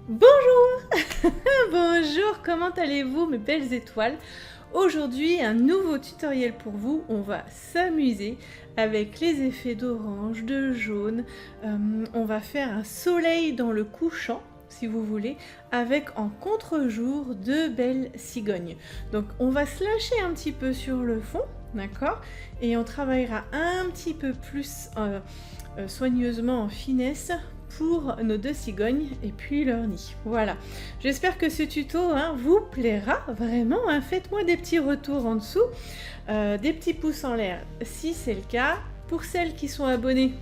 Bonjour. Bonjour, comment allez-vous mes belles étoiles? Aujourd'hui, un nouveau tutoriel pour vous. On va s'amuser avec les effets d'orange, de jaune. On va faire un soleil dans le couchant, si vous voulez, avec en contre-jour de belles cigognes. Donc on va se lâcher un petit peu sur le fond, d'accord? Et on travaillera un petit peu plus soigneusement en finesse pour nos deux cigognes et puis leur nid. Voilà, j'espère que ce tuto vous plaira vraiment. Faites-moi des petits retours en dessous, des petits pouces en l'air si c'est le cas. Pour celles qui sont abonnées,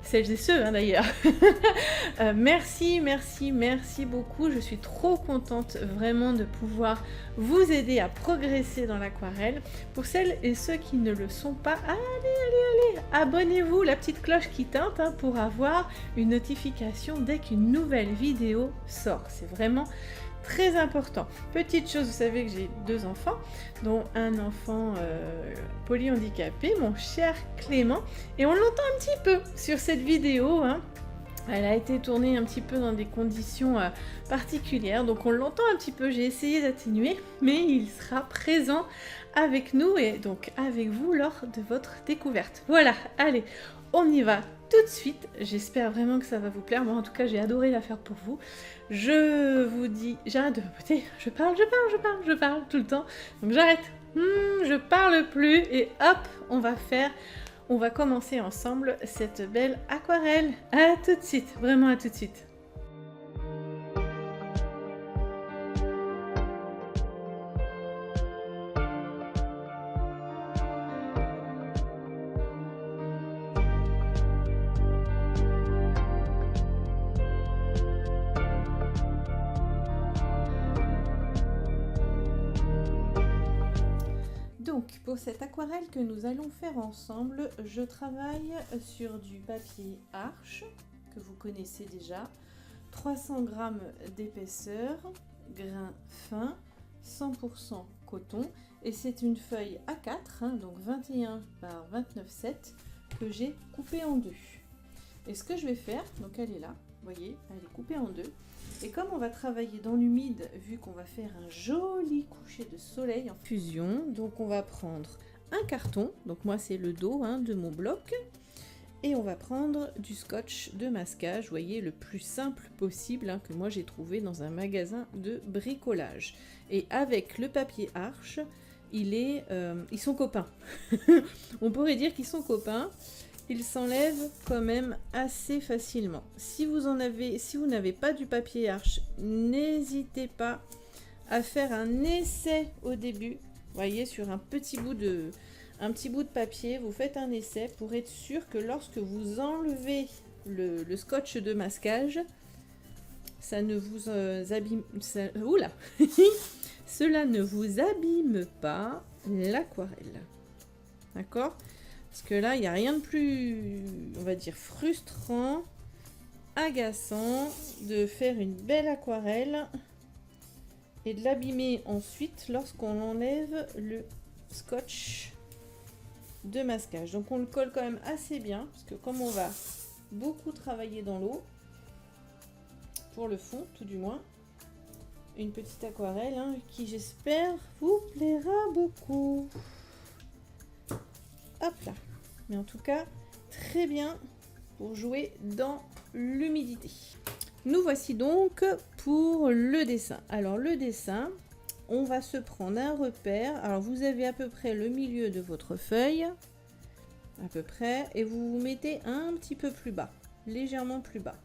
celles et ceux d'ailleurs, merci, merci, merci beaucoup. Je suis trop contente vraiment de pouvoir vous aider à progresser dans l'aquarelle. Pour celles et ceux qui ne le sont pas, allez, abonnez-vous, la petite cloche qui teinte pour avoir une notification dès qu'une nouvelle vidéo sort. C'est vraiment très important. Petite chose, vous savez que j'ai deux enfants, dont un enfant polyhandicapé, mon cher Clément, et on l'entend un petit peu sur cette vidéo. Elle a été tournée un petit peu dans des conditions particulières, donc on l'entend un petit peu. J'ai essayé d'atténuer, mais il sera présent avec nous et donc avec vous lors de votre découverte. Voilà, allez, on y va tout de suite. J'espère vraiment que ça va vous plaire. Moi, en tout cas, j'ai adoré la faire pour vous. Je vous dis, j'arrête de papoter. Je parle tout le temps. Donc j'arrête. Je parle plus et hop, on va commencer ensemble cette belle aquarelle. À tout de suite, vraiment à tout de suite. Donc, pour cette aquarelle que nous allons faire ensemble, je travaille sur du papier Arches, que vous connaissez déjà, 300 g d'épaisseur, grain fin, 100% coton, et c'est une feuille A4, donc 21 par 29,7, que j'ai coupée en deux. Et ce que je vais faire, donc elle est là, vous voyez, elle est coupée en deux. Et comme on va travailler dans l'humide, vu qu'on va faire un joli coucher de soleil en fusion, donc on va prendre un carton, donc moi c'est le dos de mon bloc, et on va prendre du scotch de masquage, vous voyez, le plus simple possible, que moi j'ai trouvé dans un magasin de bricolage. Et avec le papier Arches, ils sont copains. On pourrait dire qu'ils sont copains. Il s'enlève quand même assez facilement. Si vous n'avez pas du papier Arches, n'hésitez pas à faire un essai au début. Vous voyez, sur un petit bout de papier, vous faites un essai pour être sûr que lorsque vous enlevez le scotch de masquage, ça ne vous abîme. Oula Cela ne vous abîme pas l'aquarelle. D'accord ? Parce que là, il n'y a rien de plus, on va dire, frustrant, agaçant de faire une belle aquarelle et de l'abîmer ensuite lorsqu'on enlève le scotch de masquage. Donc on le colle quand même assez bien, parce que comme on va beaucoup travailler dans l'eau, pour le fond tout du moins, une petite aquarelle qui j'espère vous plaira beaucoup. Hop là. Mais en tout cas, très bien pour jouer dans l'humidité. Nous voici donc pour le dessin. Alors le dessin, on va se prendre un repère. Alors vous avez à peu près le milieu de votre feuille, à peu près, et vous vous mettez un petit peu plus bas, légèrement plus bas.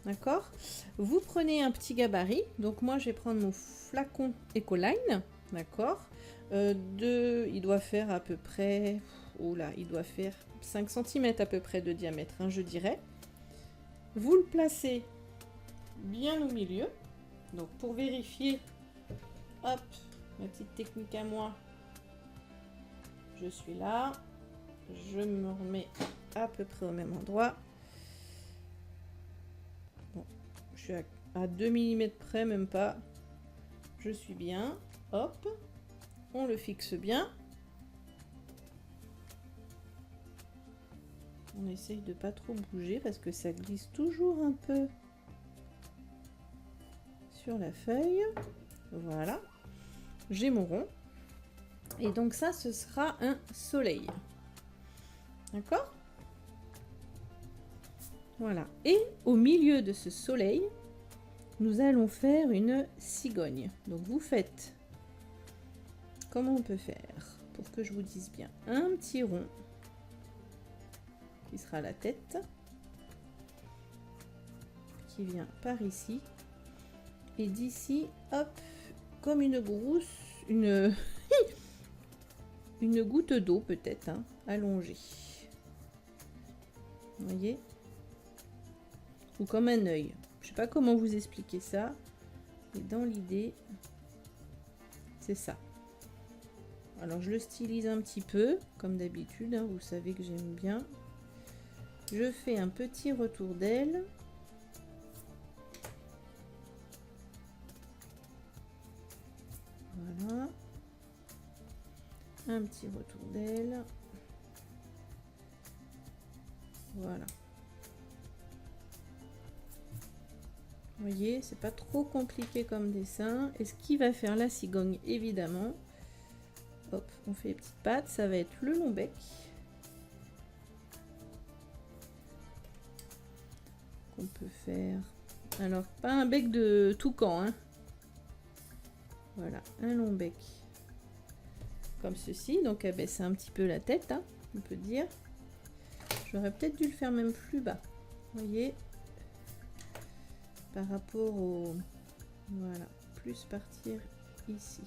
D'accord ? Vous prenez un petit gabarit. Donc moi, je vais prendre mon flacon Ecoline. D'accord ? Il doit faire à peu près, il doit faire 5 cm à peu près de diamètre, je dirais. Vous le placez bien au milieu. Donc pour vérifier, hop, ma petite technique à moi, je suis là, je me remets à peu près au même endroit. Bon, je suis à 2 mm près, même pas. Je suis bien, hop. On le fixe bien. On essaye de pas trop bouger parce que ça glisse toujours un peu sur la feuille. Voilà. J'ai mon rond. Et donc ça, ce sera un soleil. D'accord? Voilà. Et au milieu de ce soleil, nous allons faire une cigogne. Donc vous faites, comment on peut faire pour que je vous dise bien, un petit rond qui sera la tête, qui vient par ici. Et d'ici, hop, comme une gousse, une goutte d'eau peut-être, hein, allongée. Vous voyez? Ou comme un œil. Je sais pas comment vous expliquer ça. Et dans l'idée, c'est ça. Alors je le stylise un petit peu, comme d'habitude, hein, vous savez que j'aime bien. Je fais un petit retour d'aile. Voilà. Un petit retour d'aile. Voilà. Vous voyez, c'est pas trop compliqué comme dessin. Et ce qui va faire la cigogne, évidemment, hop, on fait les petites pattes, ça va être le long bec. Qu'on peut faire. Alors, pas un bec de toucan, hein. Voilà, un long bec. Comme ceci. Donc, abaisser un petit peu la tête, hein, on peut dire. J'aurais peut-être dû le faire même plus bas. Vous voyez, par rapport au... Voilà, plus partir ici.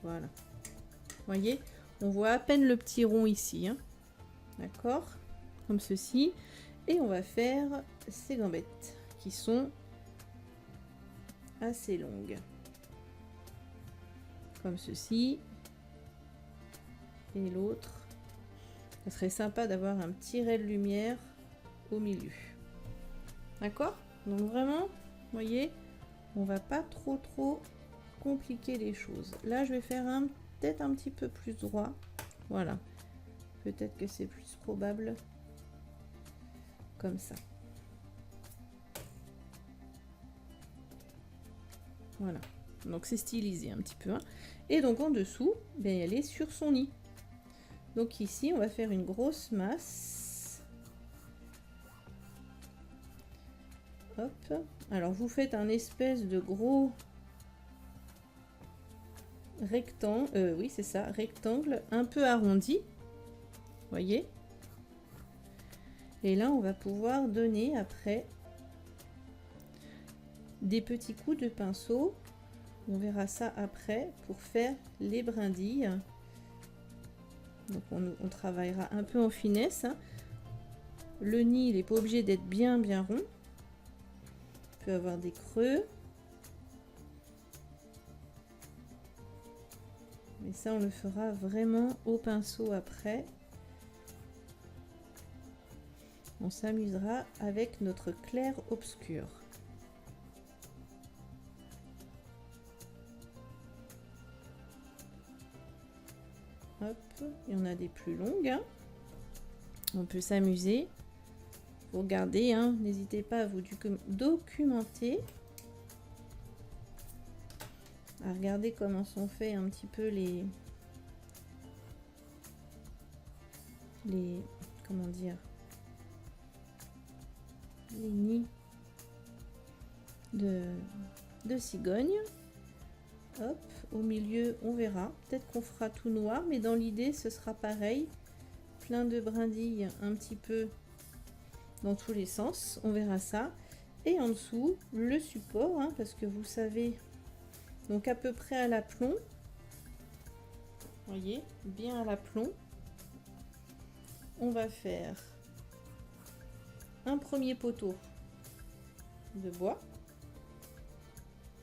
Voilà. Vous voyez, on voit à peine le petit rond ici. Hein. D'accord? Comme ceci. Et on va faire ces gambettes qui sont assez longues. Comme ceci. Et l'autre. Ça serait sympa d'avoir un petit ray de lumière au milieu. D'accord? Donc vraiment, vous voyez, on va pas trop compliquer les choses. Là, je vais faire peut-être un petit peu plus droit. Voilà. Peut-être que c'est plus probable comme ça. Voilà. Donc c'est stylisé un petit peu. Hein. Et donc en dessous, ben, elle est sur son nid. Donc ici, on va faire une grosse masse. Hop. Alors vous faites un espèce de gros rectangle. Oui, c'est ça, rectangle un peu arrondi. Voyez. Et là, on va pouvoir donner après des petits coups de pinceau. On verra ça après pour faire les brindilles. Donc on travaillera un peu en finesse. Hein. Le nid, il n'est pas obligé d'être bien rond. Il peut avoir des creux. Mais ça, on le fera vraiment au pinceau après. On s'amusera avec notre clair obscur. Hop, il y en a des plus longues. Hein. On peut s'amuser. Vous regardez, hein, n'hésitez pas à vous documenter. À regarder comment sont faits un petit peu les comment dire, les nids de cigogne. Hop, au milieu, on verra. Peut-être qu'on fera tout noir, mais dans l'idée, ce sera pareil. Plein de brindilles un petit peu dans tous les sens. On verra ça. Et en dessous, le support, hein, parce que vous savez, donc à peu près à l'aplomb. Voyez, bien à l'aplomb. On va faire un premier poteau de bois.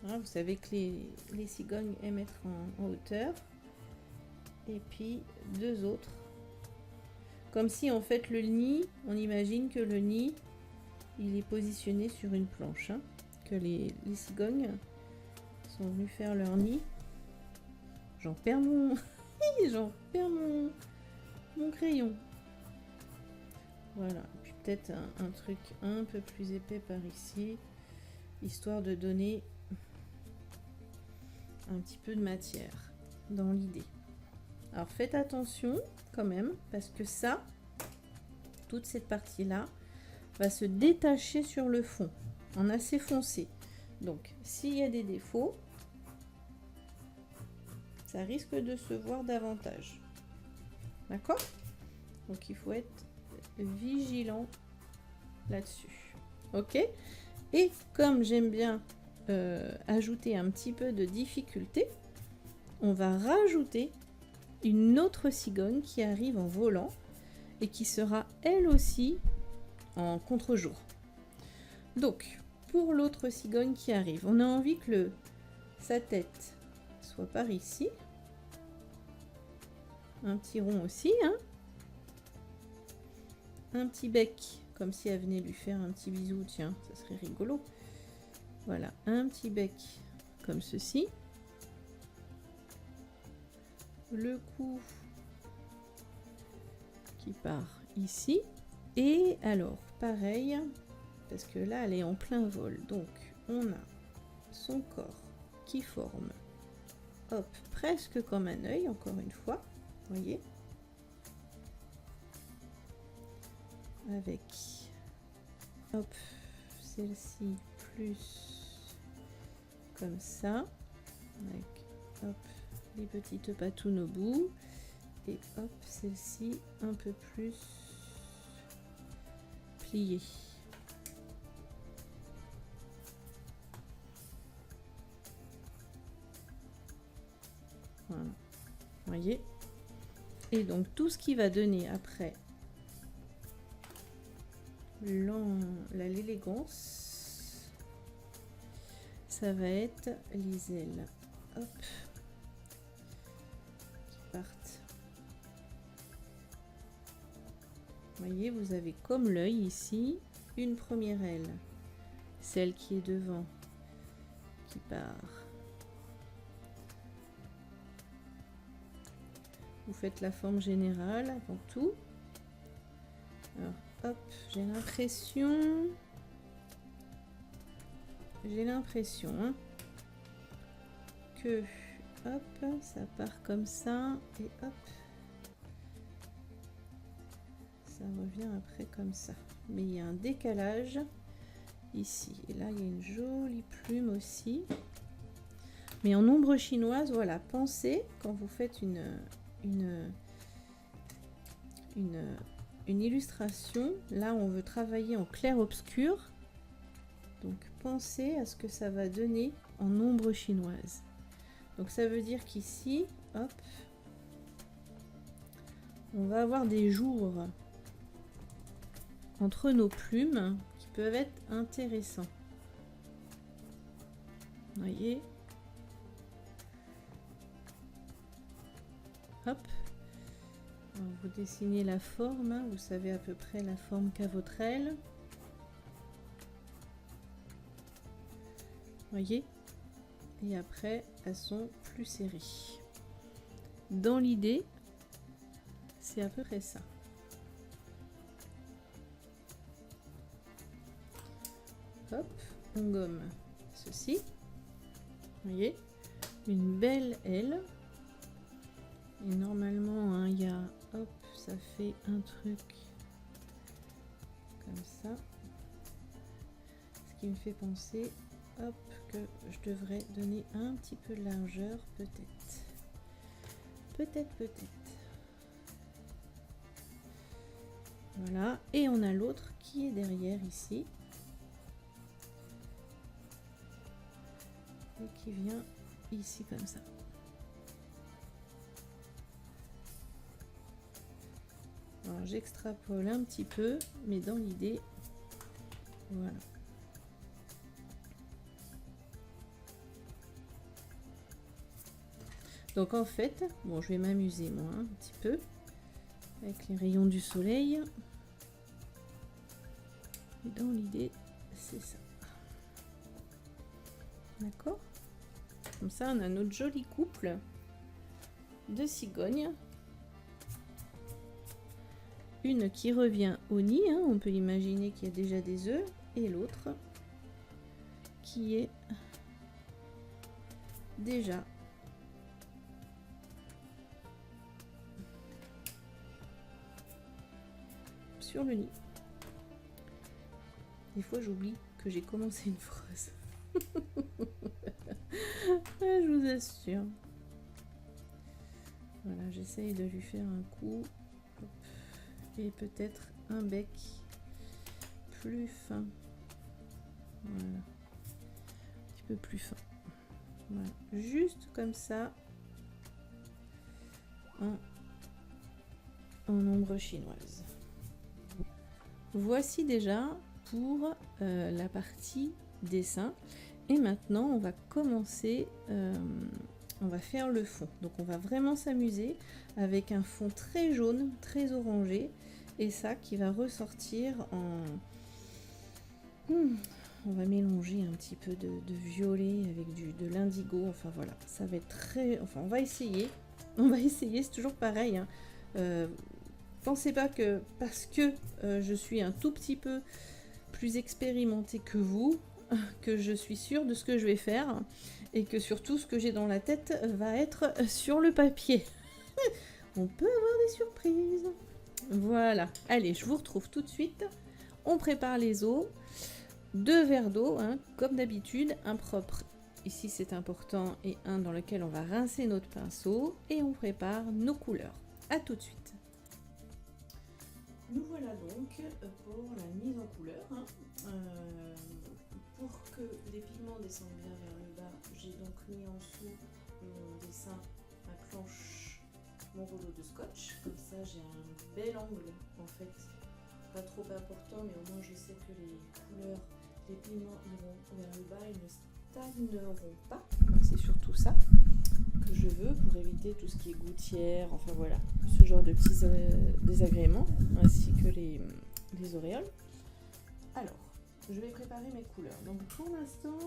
Hein, vous savez que les cigognes aiment être en hauteur. Et puis deux autres. Comme si en fait le nid, on imagine que le nid, il est positionné sur une planche. Hein, que les cigognes sont venus faire leur nid. J'en perds mon... J'en perds mon crayon. Voilà. Et puis peut-être un truc un peu plus épais par ici. histoire de donner un petit peu de matière dans l'idée. Alors faites attention quand même, parce que ça, toute cette partie-là, va se détacher sur le fond en assez foncé. Donc s'il y a des défauts, ça risque de se voir davantage. D'accord? Donc il faut être vigilant là-dessus. Ok? Et comme j'aime bien ajouter un petit peu de difficulté, on va rajouter une autre cigogne qui arrive en volant et qui sera elle aussi en contre-jour. Donc pour l'autre cigogne qui arrive, on a envie que sa tête soit par ici, un petit rond aussi, hein, un petit bec comme si elle venait lui faire un petit bisou, tiens, ça serait rigolo. Voilà, un petit bec comme ceci, le cou qui part ici, et alors pareil, parce que là elle est en plein vol, donc on a son corps qui forme, hop, presque comme un œil, encore une fois, voyez, avec, hop, celle-ci plus comme ça, avec, hop, les petites patounes au bout, et hop, celle-ci un peu plus pliée. Voilà, voyez, et donc tout ce qui va donner après l'élégance, ça va être les ailes, hop, qui partent. Voyez, vous avez comme l'œil ici, une première aile, celle qui est devant, qui part. Vous faites la forme générale avant tout. Alors, hop, j'ai l'impression hein, que, hop, ça part comme ça, et hop, ça revient après comme ça. Mais il y a un décalage ici. Et là, il y a une jolie plume aussi. Mais en ombre chinoise, voilà, pensez, quand vous faites une illustration, là on veut travailler en clair-obscur, donc pensez à ce que ça va donner en ombre chinoise. Donc ça veut dire qu'ici, hop, on va avoir des jours entre nos plumes qui peuvent être intéressants. Voyez, hop. Alors, vous dessinez la forme, hein, vous savez à peu près la forme qu'a votre aile. Voyez, et après elles sont plus serrées. Dans l'idée, c'est à peu près ça. Hop, on gomme ceci. Voyez, une belle aile. Et normalement, hein, il y a, hop, ça fait un truc comme ça. Ce qui me fait penser, hop, que je devrais donner un petit peu de largeur, peut-être. Peut-être. Voilà, et on a l'autre qui est derrière ici. Et qui vient ici comme ça. Alors j'extrapole un petit peu, mais dans l'idée, voilà. Donc en fait, bon, je vais m'amuser moi un petit peu avec les rayons du soleil. Dans l'idée, c'est ça. D'accord? Comme ça, on a notre joli couple de cigognes. Une qui revient au nid, hein, on peut imaginer qu'il y a déjà des œufs, et l'autre qui est déjà sur le nid. Des fois j'oublie que j'ai commencé une phrase. Je vous assure. Voilà, j'essaye de lui faire un coup. Hop. Et peut-être un bec plus fin. Voilà. Un petit peu plus fin. Voilà. Juste comme ça. En ombre chinoise. Voici déjà pour la partie dessin. Et maintenant, on va commencer, on va faire le fond. Donc, on va vraiment s'amuser avec un fond très jaune, très orangé. Et ça qui va ressortir en... on va mélanger un petit peu de violet avec de l'indigo. Enfin, voilà, ça va être très... Enfin, on va essayer. On va essayer, c'est toujours pareil. Hein. Pensez pas que parce que je suis un tout petit peu plus expérimentée que vous, que je suis sûre de ce que je vais faire et que surtout ce que j'ai dans la tête va être sur le papier. On peut avoir des surprises. Voilà. Allez, je vous retrouve tout de suite. On prépare les os. 2 verres d'eau, hein, comme d'habitude, un propre. Ici, c'est important et un dans lequel on va rincer notre pinceau et on prépare nos couleurs. À tout de suite. Nous voilà donc pour la mise en couleur. Hein. Pour que les pigments descendent bien vers le bas, j'ai donc mis en dessous mon dessin, ma planche, mon rouleau de scotch. Comme ça, j'ai un bel angle en fait, pas trop important, mais au moins je sais que les couleurs, les pigments iront vers le bas, ils ne stagneront pas. C'est surtout ça que je veux pour éviter tout ce qui est gouttière, enfin voilà, ce genre de petits désagréments, ainsi que les auréoles. Alors, je vais préparer mes couleurs. Donc pour l'instant,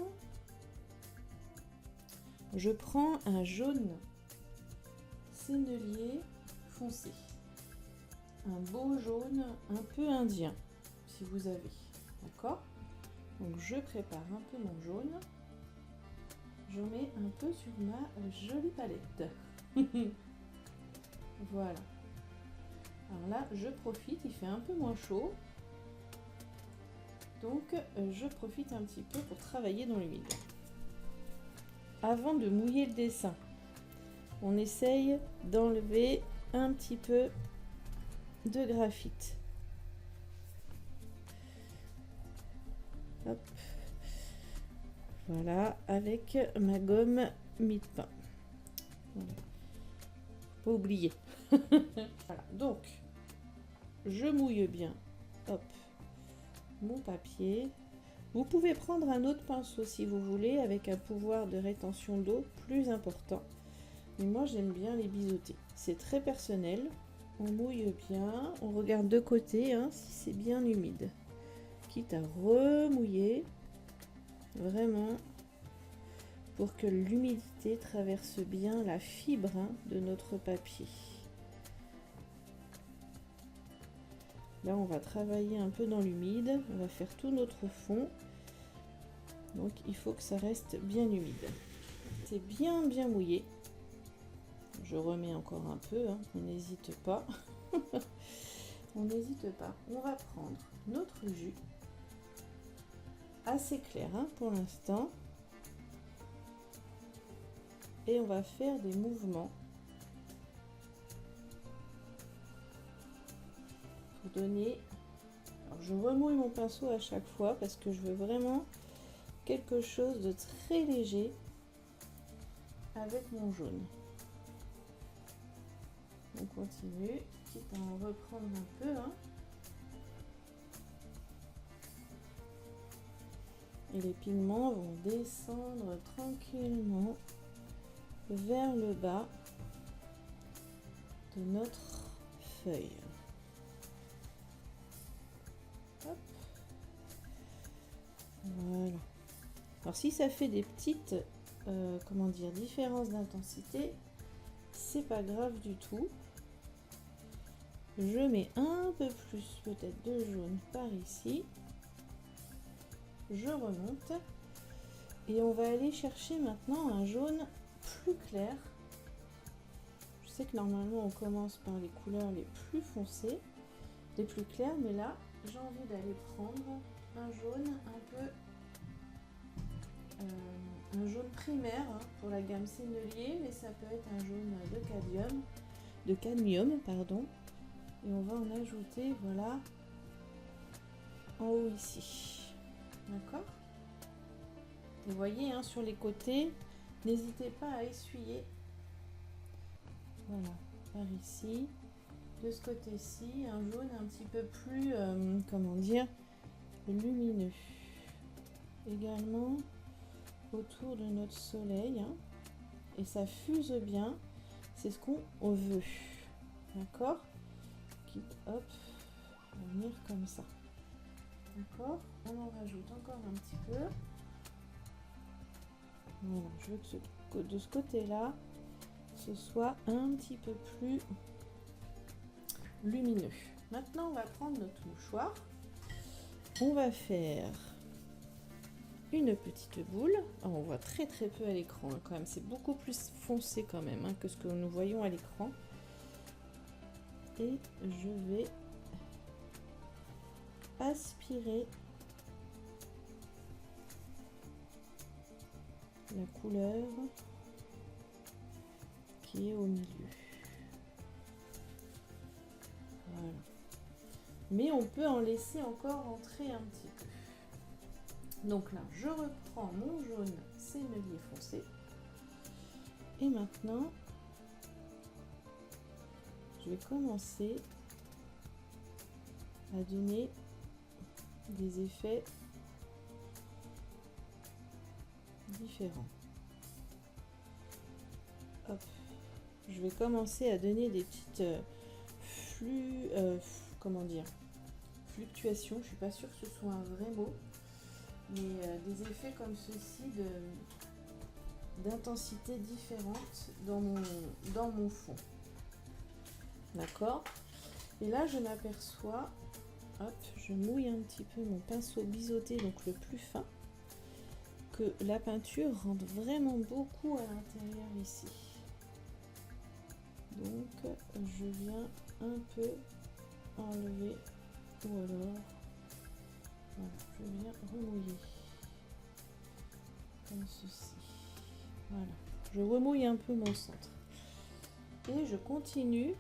je prends un jaune sennelier foncé. Un beau jaune un peu indien, si vous avez. D'accord? Donc je prépare un peu mon jaune. J'en mets un peu sur ma jolie palette. Voilà. Alors là, je profite, il fait un peu moins chaud. Donc, je profite un petit peu pour travailler dans l'humide. Avant de mouiller le dessin, on essaye d'enlever un petit peu de graphite. Hop. Voilà, avec ma gomme mie-de-pain. Voilà. Pas oublier. Voilà, donc, je mouille bien. Hop. Mon papier. Vous pouvez prendre un autre pinceau si vous voulez, avec un pouvoir de rétention d'eau plus important. Mais moi, j'aime bien les biseauter. C'est très personnel. On mouille bien. On regarde de côté hein, si c'est bien humide. Quitte à remouiller. Vraiment. Pour que l'humidité traverse bien la fibre hein, de notre papier. Là, on va travailler un peu dans l'humide. On va faire tout notre fond. Donc, il faut que ça reste bien humide. C'est bien mouillé. Je remets encore un peu. Hein. On n'hésite pas. On n'hésite pas. On va prendre notre jus. Assez clair hein, pour l'instant. Et on va faire des mouvements. Donner. Alors, je remouille mon pinceau à chaque fois parce que je veux vraiment quelque chose de très léger avec mon jaune. On continue, quitte à en reprendre un peu. Hein. Et les pigments vont descendre tranquillement vers le bas de notre feuille. Hop. Voilà. Alors si ça fait des petites comment dire différences d'intensité, c'est pas grave du tout. Je mets un peu plus peut-être de jaune par ici. Je remonte Et on va aller chercher maintenant un jaune plus clair. Je sais que normalement on commence par les couleurs les plus foncées, les plus claires, mais là j'ai envie d'aller prendre un jaune un peu un jaune primaire pour la gamme Sennelier, mais ça peut être un jaune de cadmium, pardon. Et on va en ajouter, voilà, en haut ici. D'accord? Vous voyez, hein, sur les côtés, n'hésitez pas à essuyer. Voilà, par ici. De ce côté-ci, un jaune un petit peu plus, comment dire, lumineux. Également autour de notre soleil, hein, et ça fuse bien, c'est ce qu'on veut. D'accord? Quitte, hop, venir comme ça. D'accord? On en rajoute encore un petit peu. Voilà, je veux que de ce côté-là, ce soit un petit peu plus lumineux. Maintenant, on va prendre notre mouchoir. On va faire une petite boule. Alors, on voit très très peu à l'écran, hein, quand même. C'est beaucoup plus foncé quand même, hein, que ce que nous voyons à l'écran. Et je vais aspirer la couleur qui est au milieu. Voilà. Mais on peut en laisser encore entrer un petit peu. Donc là, je reprends mon jaune Sennelier foncé. Et maintenant, je vais commencer à donner des effets différents. Hop. Je vais commencer à donner des petites comment dire, fluctuations. Je suis pas sûre que ce soit un vrai mot, mais des effets comme ceci d'intensité différente dans mon fond. D'accord? Et là, je m'aperçois, hop, je mouille un petit peu mon pinceau biseauté, donc le plus fin, que la peinture rentre vraiment beaucoup à l'intérieur ici. Donc, je viens un peu enlever, ou alors, voilà, je viens remouiller, comme ceci. Voilà, je remouille un peu mon centre. Et je continue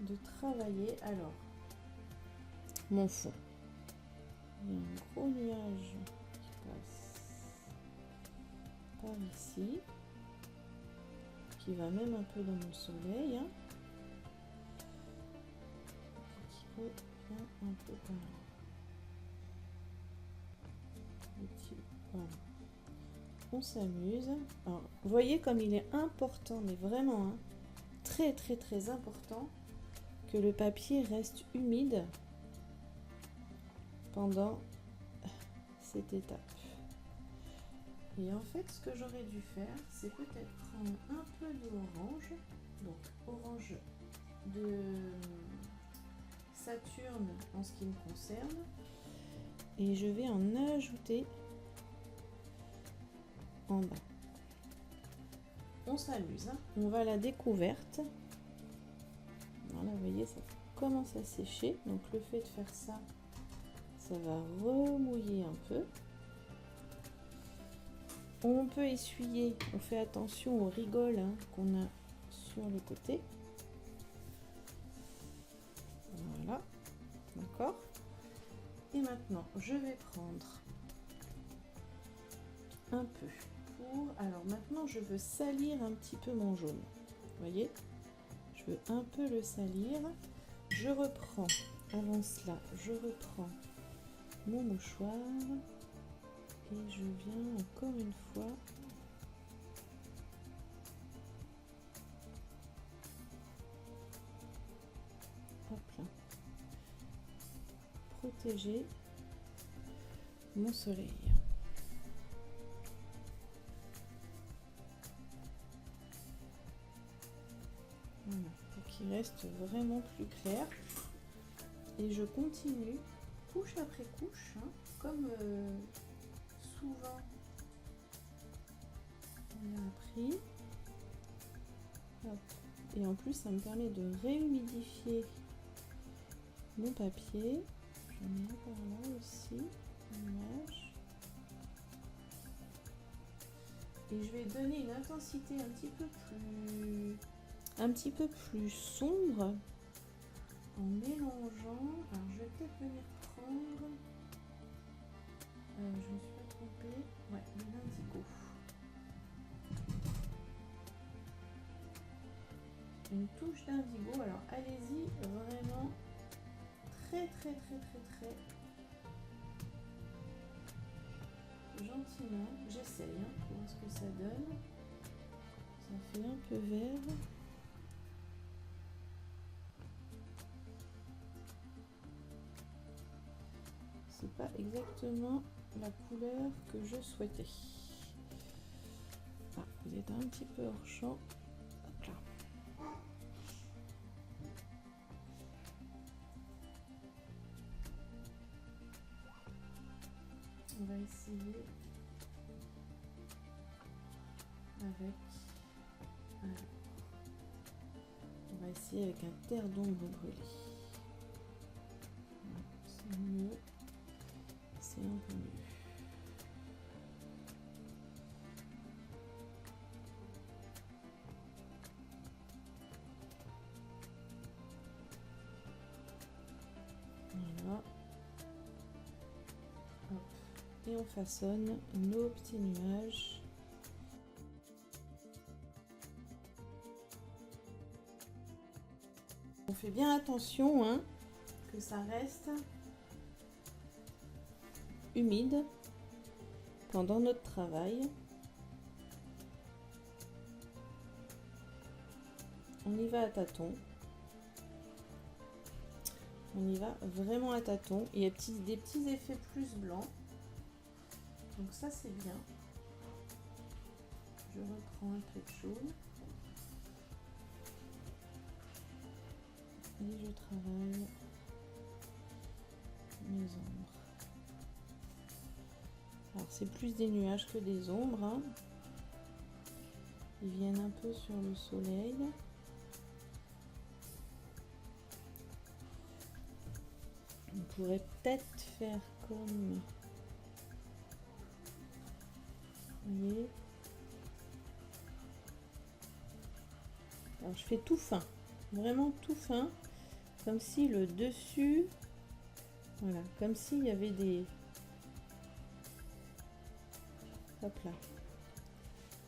de travailler, alors, mon fond. Il y a un gros nuage qui passe par ici, qui va même un peu dans mon soleil, hein, qui revient un peu par là. Voilà. On s'amuse. Alors, vous voyez comme il est important, mais vraiment, hein, très très très important, que le papier reste humide pendant cette étape. Et en fait, ce que j'aurais dû faire, c'est peut-être prendre un peu d'orange, donc orange de Saturne en ce qui me concerne, et je vais en ajouter en bas. On s'amuse, hein. On va à la découverte. Voilà, vous voyez, ça commence à sécher, donc le fait de faire ça, ça va remouiller un peu. On peut essuyer, on fait attention aux rigoles, hein, qu'on a sur le côté. Voilà, d'accord. Et maintenant, je vais prendre un peu pour... Alors maintenant, je veux salir un petit peu mon jaune. Vous voyez, je veux un peu le salir. Je reprends, avant cela, je reprends mon mouchoir. Et je viens encore une fois hop là, protéger mon soleil. Voilà, pour qu'il reste vraiment plus clair. Et je continue couche après couche, hein, comme tout vent, on a pris. Hop. Et en plus, ça me permet de réhumidifier mon papier. J'en ai un par là aussi, nuage. Et je vais donner une intensité un petit peu plus sombre en mélangeant. Alors, je vais peut-être venir prendre. Je ne me suis pas trompée. Ouais, de l'indigo. Une touche d'indigo. Alors, allez-y vraiment très gentiment. J'essaye pour voir ce que ça donne. Ça fait un peu vert. C'est pas exactement la couleur que je souhaitais. Ah, vous êtes un petit peu hors champ. Hop là. On va essayer avec. Alors, on va essayer avec un terre d'ombre brûlé. C'est mieux. C'est un peu mieux. Voilà. Hop. Et on façonne nos petits nuages. On fait bien attention hein, que ça reste humide pendant notre travail. On y va à tâtons. On y va vraiment à tâtons. Il y a des petits effets plus blancs. Donc ça c'est bien. Je reprends un peu de jaune. Et je travaille mes ombres. Alors c'est plus des nuages que des ombres. Hein. Ils viennent un peu sur le soleil. On pourrait peut-être faire comme... Vous voyez? Alors je fais tout fin. Vraiment tout fin. Comme si le dessus... Voilà. Comme s'il y avait des... Hop là.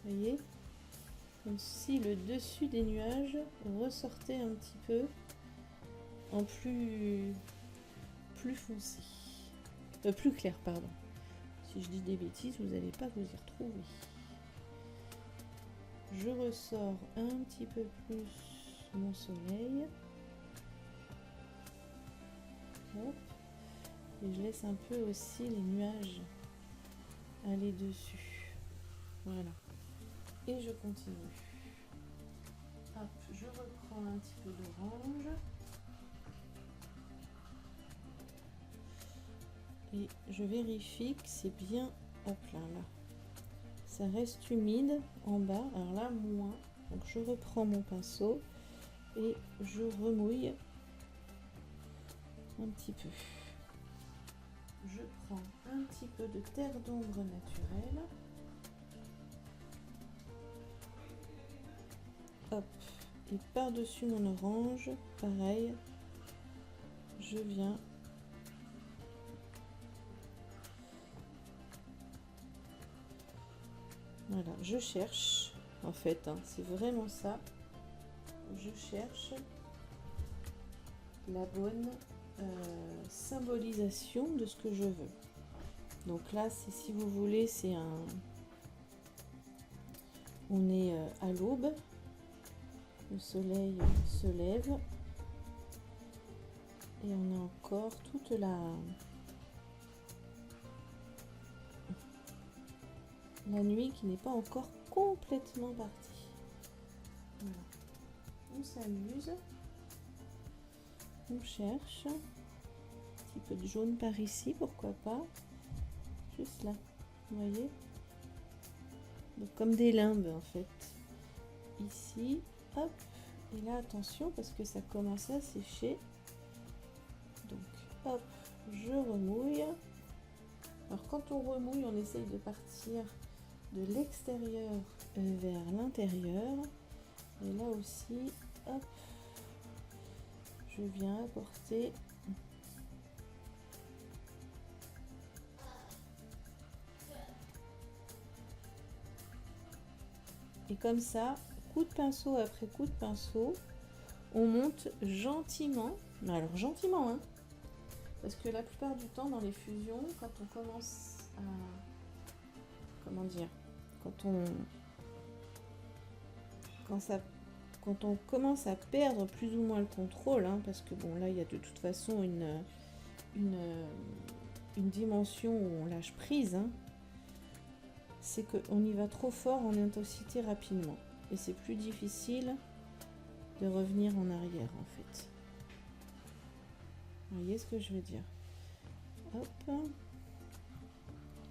Vous voyez? Comme si le dessus des nuages ressortait un petit peu en plus foncé. Plus clair, pardon. Si je dis des bêtises, vous n'allez pas vous y retrouver. Je ressors un petit peu plus mon soleil. Hop. Et je laisse un peu aussi les nuages aller dessus. Voilà. Et je continue. Hop, je reprends un petit peu d'orange. Et je vérifie que c'est bien, hop là, là. Ça reste humide en bas, alors là moins. Donc je reprends mon pinceau et je remouille un petit peu. Je prends un petit peu de terre d'ombre naturelle. Hop, et par-dessus mon orange, pareil, je viens voilà, je cherche en fait, hein, c'est vraiment ça, je cherche la bonne symbolisation de ce que je veux. Donc là, c'est, si vous voulez, c'est un... On est à l'aube, le soleil se lève et on a encore toute la nuit qui n'est pas encore complètement partie. Voilà. On s'amuse, on cherche un petit peu de jaune par ici, pourquoi pas, juste là, vous voyez, donc comme des limbes en fait. Ici, hop, et là attention parce que ça commence à sécher. Donc hop, je remouille. Alors quand on remouille, on essaye de partir de l'extérieur vers l'intérieur. Et là aussi, hop, je viens apporter et comme ça, coup de pinceau après coup de pinceau, on monte gentiment, mais alors gentiment, hein, parce que la plupart du temps dans les fusions, quand on commence à, comment dire, quand on commence à perdre plus ou moins le contrôle, hein, parce que bon là il y a de toute façon une dimension où on lâche prise, hein, c'est qu'on y va trop fort en intensité rapidement et c'est plus difficile de revenir en arrière en fait. Vous voyez ce que je veux dire? Hop,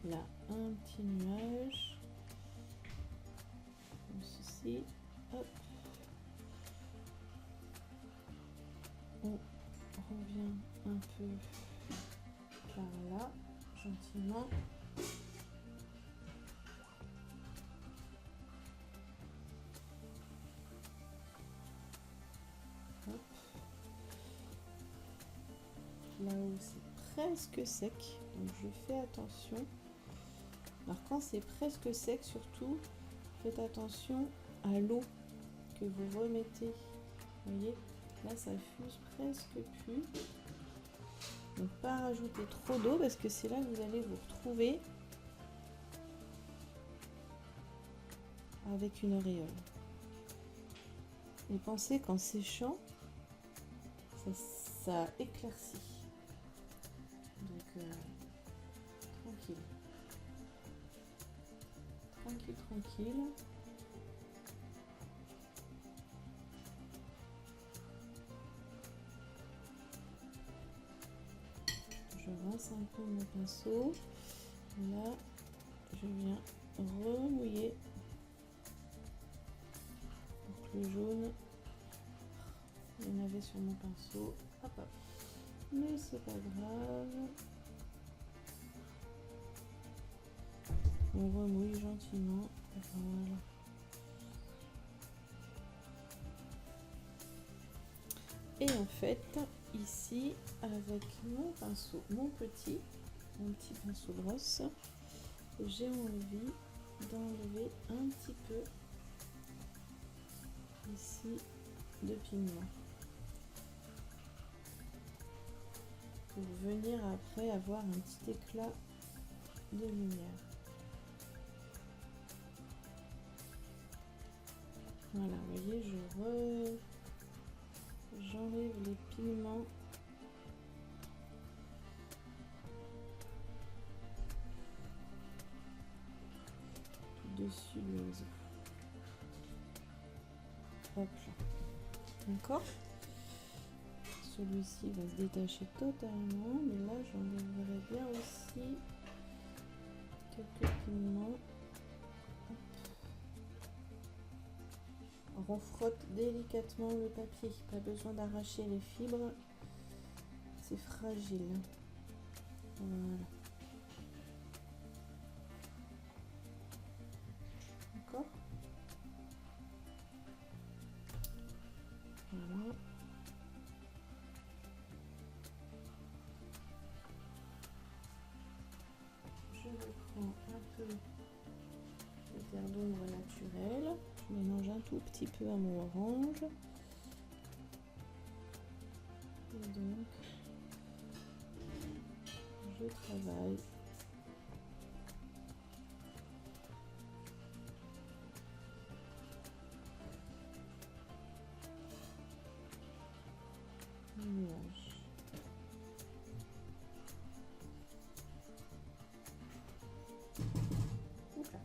là un petit nuage comme ceci, hop, on revient un peu par là gentiment. Hop. Là où c'est presque sec, donc je fais attention. Alors quand c'est presque sec, surtout faites attention à l'eau que vous remettez. Vous voyez, là ça fuse presque plus. Donc pas rajouter trop d'eau parce que c'est là que vous allez vous retrouver avec une auréole. Et pensez qu'en séchant, ça éclaircit. Donc tranquille. Tranquille, tranquille. Je rince un peu mon pinceau. Là, je viens remouiller pour que le jaune, il y en avait sur mon pinceau. Hop, hop. Mais c'est pas grave. On remouille gentiment. Voilà. Et en fait, ici, avec mon pinceau, mon petit pinceau brosse, j'ai envie d'enlever un petit peu ici de pigment pour venir après avoir un petit éclat de lumière. Voilà, vous voyez, j'enlève les pigments dessus de l'oiseau. Hop là. D'accord? Celui-ci va se détacher totalement, mais là j'enlèverai bien aussi quelques pigments. Alors on frotte délicatement le papier, pas besoin d'arracher les fibres, c'est fragile. Voilà. D'accord? Voilà. Je reprends un peu de terre d'ombre naturelle. Je mélange un tout petit peu à mon orange. Et donc, je travaille. Le nuage. Oula.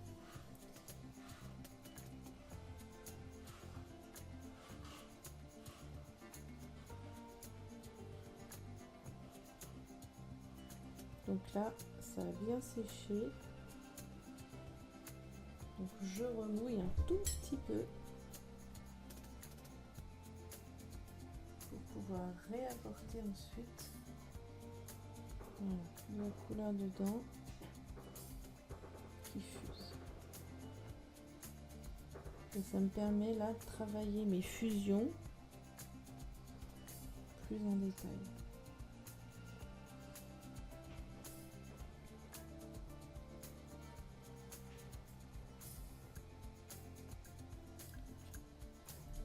Donc là, ça a bien séché. Donc je remouille un tout petit peu pour pouvoir réapporter ensuite voilà, la couleur dedans qui fuse. Et ça me permet là de travailler mes fusions plus en détail.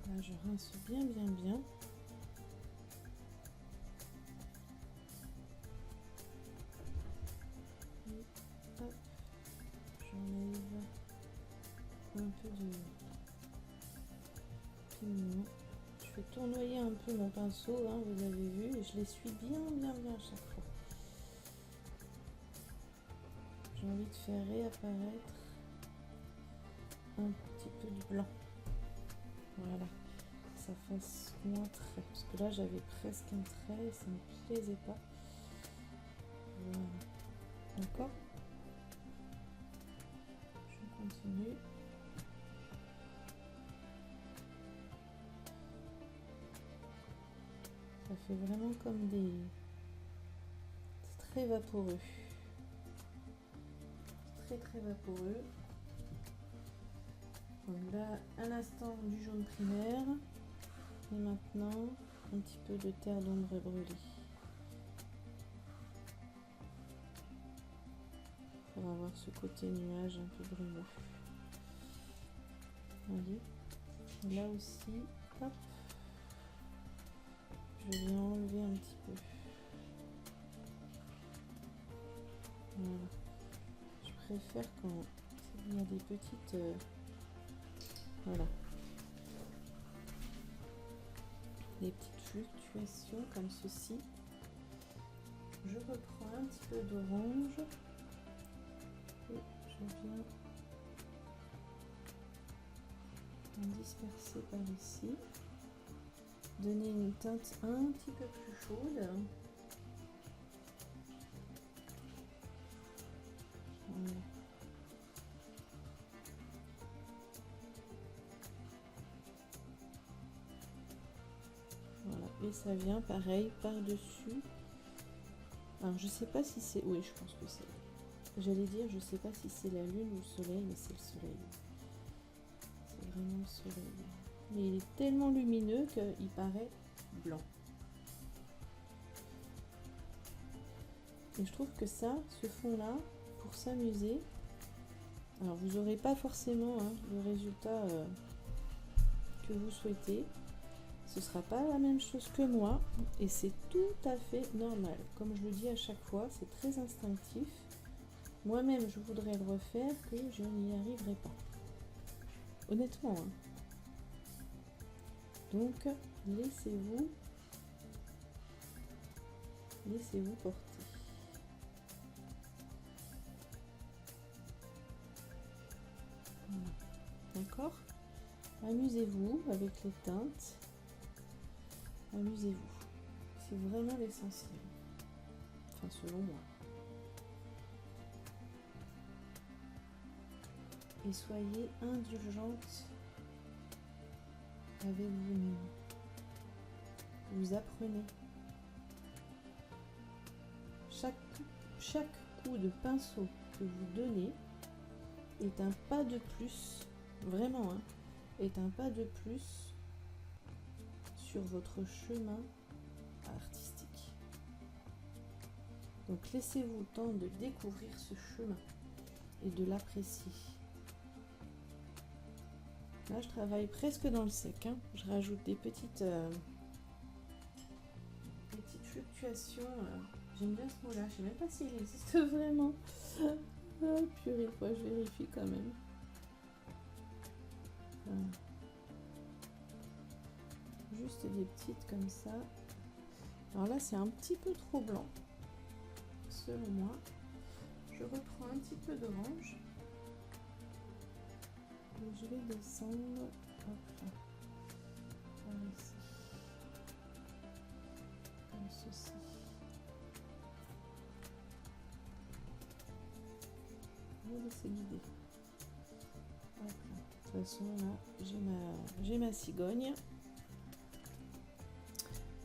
Là, je rince bien. Et hop, j'enlève un peu de pigment. Je fais tournoyer un peu mon pinceau, hein, vous avez vu, et je l'essuie bien à chaque fois. J'ai envie de faire réapparaître un petit peu du blanc. Voilà, ça fasse moins trait. Parce que là, j'avais presque un trait et ça ne me plaisait pas. Voilà. D'accord ? Je continue. Ça fait vraiment comme des... C'est très vaporeux. Très vaporeux. Donc là, un instant du jaune primaire. Et maintenant, un petit peu de terre d'ombre brûlée. Pour avoir ce côté nuage un peu brumeux. Voyez. Là aussi, hop. Je viens enlever un petit peu. Voilà. Je préfère quand il y a des petites... voilà. Des petites fluctuations comme ceci. Je reprends un petit peu d'orange. Et je viens en disperser par ici. Donner une teinte un petit peu plus chaude. Voilà. Voilà. Et ça vient pareil par-dessus. Alors je sais pas si c'est... Oui, je pense que c'est... J'allais dire, je sais pas si c'est la lune ou le soleil, mais c'est le soleil. C'est vraiment le soleil. Mais il est tellement lumineux qu'il paraît blanc. Et je trouve que ça, ce fond-là, pour s'amuser, alors vous n'aurez pas forcément le résultat que vous souhaitez. Ce ne sera pas la même chose que moi et c'est tout à fait normal. Comme je le dis à chaque fois, c'est très instinctif. Moi-même, je voudrais le refaire que je n'y arriverai pas. Honnêtement. Hein. Donc, laissez-vous porter. Voilà. D'accord ? Amusez-vous avec les teintes. Amusez-vous. C'est vraiment l'essentiel. Enfin, selon moi. Et soyez indulgente avec vous-même. Vous apprenez. Chaque coup de pinceau que vous donnez est un pas de plus, vraiment, hein, est un pas de plus sur votre chemin artistique. Donc laissez-vous le temps de découvrir ce chemin et de l'apprécier. Là, je travaille presque dans le sec. Hein. Je rajoute des petites fluctuations. J'aime bien ce mot-là. Je ne sais même pas s'il existe vraiment. Ah, purée, quoi, je vérifie quand même. Voilà. Juste des petites comme ça. Alors là, c'est un petit peu trop blanc, selon moi. Je reprends un petit peu d'orange. Et je vais descendre, hop là, par ici, comme ceci. Je vais laisser guider. De toute façon, là, j'ai ma cigogne.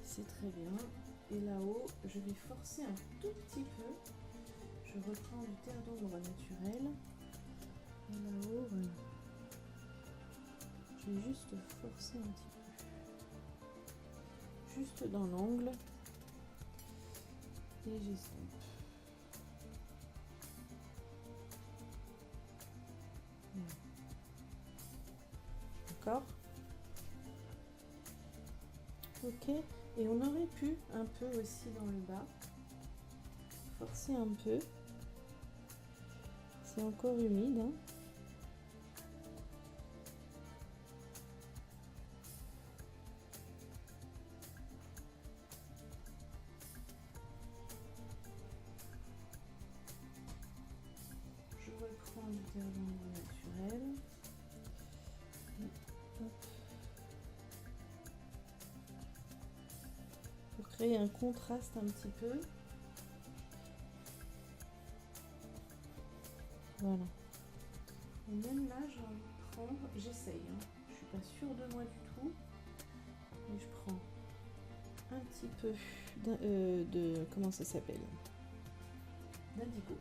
C'est très bien. Et là-haut, je vais forcer un tout petit peu. Je reprends du terre d'ombre naturel. Et là-haut, voilà. Je vais juste forcer un petit peu. Juste dans l'angle. Et j'estompe. Voilà. D'accord? Ok. Et on aurait pu un peu aussi dans le bas. Forcer un peu. C'est encore humide, hein. Je reprends du terre d'ombre naturel. Pour créer un contraste un petit peu. Voilà. Et même là, j'ai envie de prendre, j'essaye, hein. Je suis pas sûre de moi du tout, mais je prends un petit peu de comment ça s'appelle, d'indigo.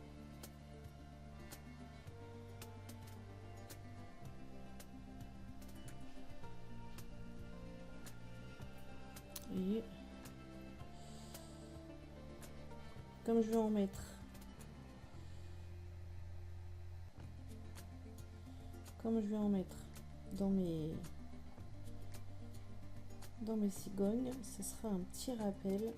Et comme je vais en mettre, dans mes cigognes, ce sera un petit rappel.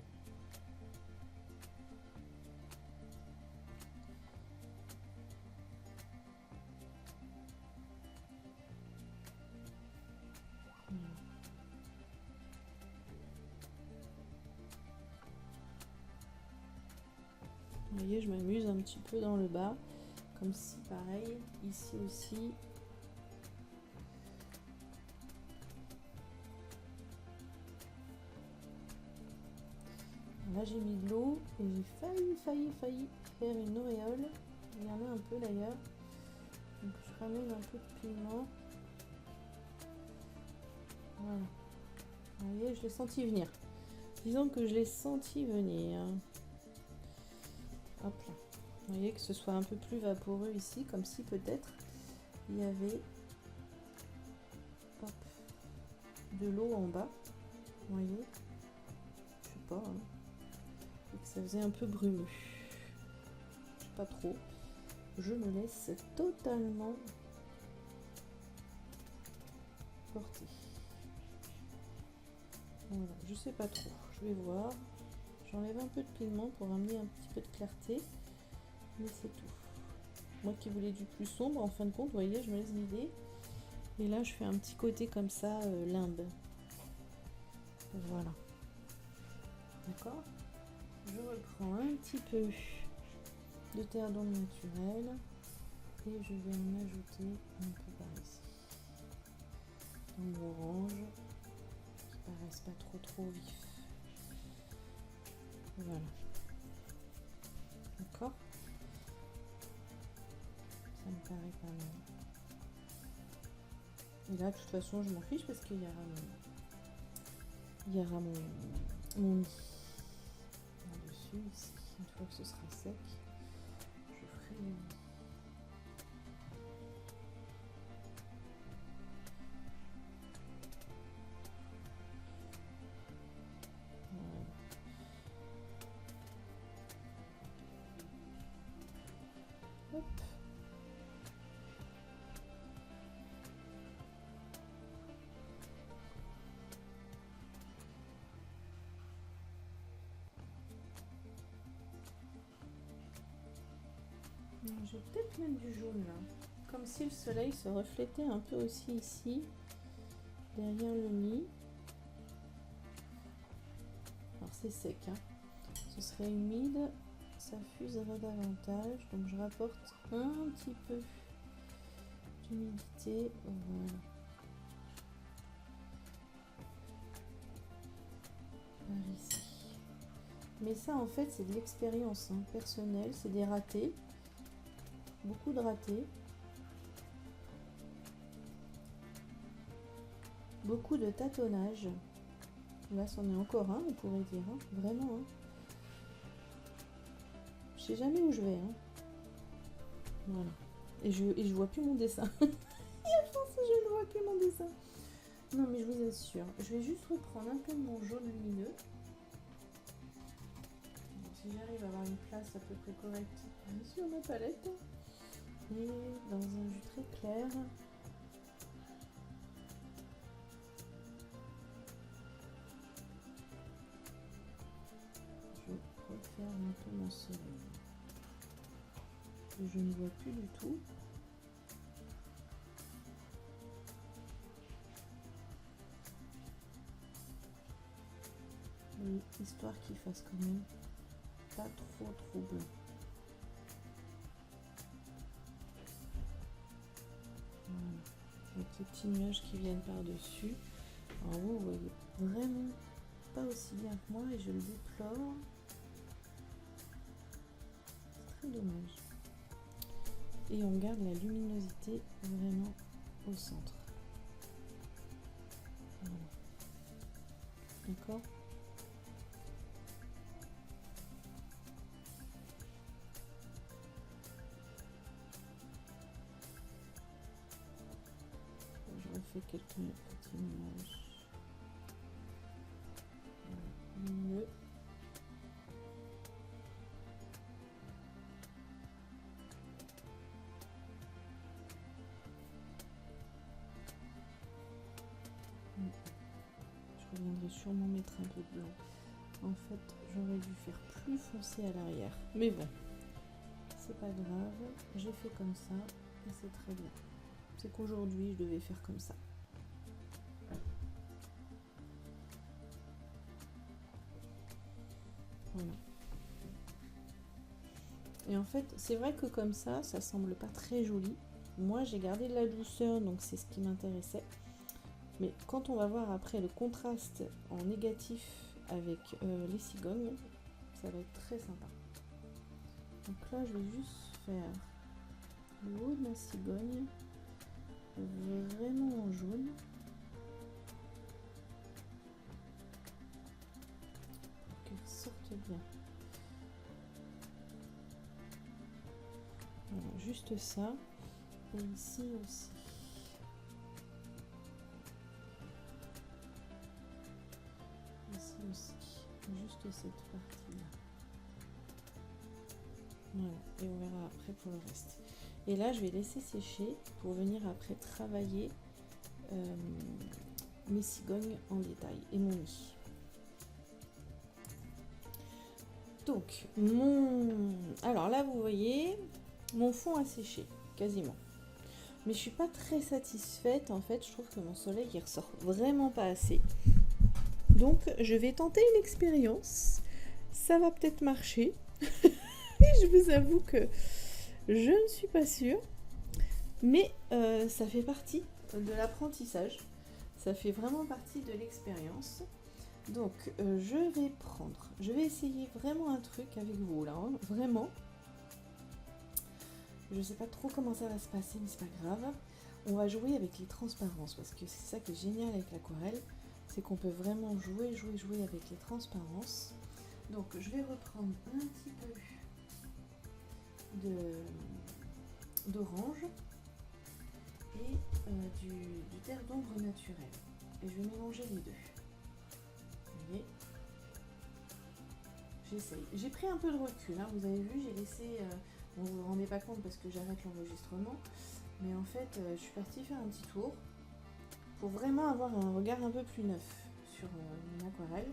Vous voyez, je m'amuse un petit peu dans le bas, comme si pareil, ici aussi. Là j'ai mis de l'eau et j'ai failli faire une auréole. Il y en a un peu d'ailleurs. Donc je ramène un peu de piment. Voilà. Vous voyez, je l'ai senti venir. Disons que je l'ai senti venir. Hop là. Vous voyez que ce soit un peu plus vaporeux ici, comme si peut-être il y avait hop, de l'eau en bas. Vous voyez, je sais pas. Hein. Et que ça faisait un peu brumeux. Je sais pas trop. Je me laisse totalement porter. Voilà, je sais pas trop. Je vais voir. J'enlève un peu de pigment pour amener un petit peu de clarté. Mais c'est tout. Moi qui voulais du plus sombre, en fin de compte, vous voyez, je me laisse guider. Et là, je fais un petit côté comme ça, limbe. Voilà. D'accord? Je reprends un petit peu de terre d'ombre naturelle. Et je vais en ajouter un peu par ici. Dans l'orange. Qui paraissent pas trop vifs. Voilà. D'accord? Ça me paraît pas mal. Et là, de toute façon, je m'en fiche parce qu'il y aura mon nid là-dessus, ici. Une fois que ce sera sec, je ferai le nid. Voilà. Hop. Je vais peut-être mettre du jaune là, comme si le soleil se reflétait un peu aussi ici, derrière le nid. Alors c'est sec, hein. Ce serait humide, ça fuserait davantage, donc je rapporte un petit peu d'humidité. Voilà. Par ici. Mais ça en fait c'est de l'expérience hein, personnelle, c'est des ratés. Beaucoup de ratés. beaucoup de tâtonnage. Là, c'en est encore un, on pourrait dire, hein. Vraiment. Hein. Je sais jamais où je vais. Hein. Voilà. Et je vois plus mon dessin. Je pense que je ne vois plus mon dessin. Non, mais je vous assure. Je vais juste reprendre un peu de mon jaune lumineux. Si j'arrive à avoir une place à peu près correcte sur ma palette. Et dans un jus très clair. Je referme un peu mon soleil. Que je ne vois plus du tout. Et histoire qu'il fasse quand même pas trop blanc. Voilà. Avec les petits nuages qui viennent par-dessus. Alors vous voyez vraiment pas aussi bien que moi et je le déplore. C'est très dommage. Et on garde la luminosité vraiment au centre. Voilà. D'accord ? Je refais quelques petits nuages. Lumineux. Je reviendrai sûrement mettre un peu de blanc. En fait, j'aurais dû faire plus foncé à l'arrière. Mais bon, c'est pas grave. J'ai fait comme ça et c'est très bien. C'est qu'aujourd'hui, je devais faire comme ça. Voilà. Et en fait, c'est vrai que comme ça semble pas très joli. Moi, j'ai gardé de la douceur, donc c'est ce qui m'intéressait. Mais quand on va voir après le contraste en négatif avec les cigognes, ça va être très sympa. Donc là, je vais juste faire le haut de ma cigogne, vraiment en jaune. Pour qu'elle sorte bien. Voilà, juste ça. Et ici aussi. Ici aussi. Juste cette partie-là. Voilà. Et on verra après pour le reste. Et là, je vais laisser sécher pour venir après travailler mes cigognes en détail et mon nid. Donc, alors là, vous voyez, mon fond a séché, quasiment. Mais je suis pas très satisfaite, en fait, je trouve que mon soleil, il ressort vraiment pas assez. Donc, je vais tenter une expérience. Ça va peut-être marcher. Je vous avoue que je ne suis pas sûre. Mais ça fait partie de l'apprentissage. Ça fait vraiment partie de l'expérience. Donc, je vais essayer vraiment un truc avec vous, là, hein, vraiment. Je sais pas trop comment ça va se passer, mais c'est pas grave. On va jouer avec les transparences, parce que c'est ça qui est génial avec l'aquarelle, c'est qu'on peut vraiment jouer avec les transparences. Donc, je vais reprendre un petit peu d'orange et du terre d'ombre naturel. Et je vais mélanger les deux. J'essaye. J'ai pris un peu de recul, hein, vous avez vu, j'ai laissé... on ne vous rendez pas compte parce que j'arrête l'enregistrement. Mais en fait, je suis partie faire un petit tour pour vraiment avoir un regard un peu plus neuf sur mon aquarelle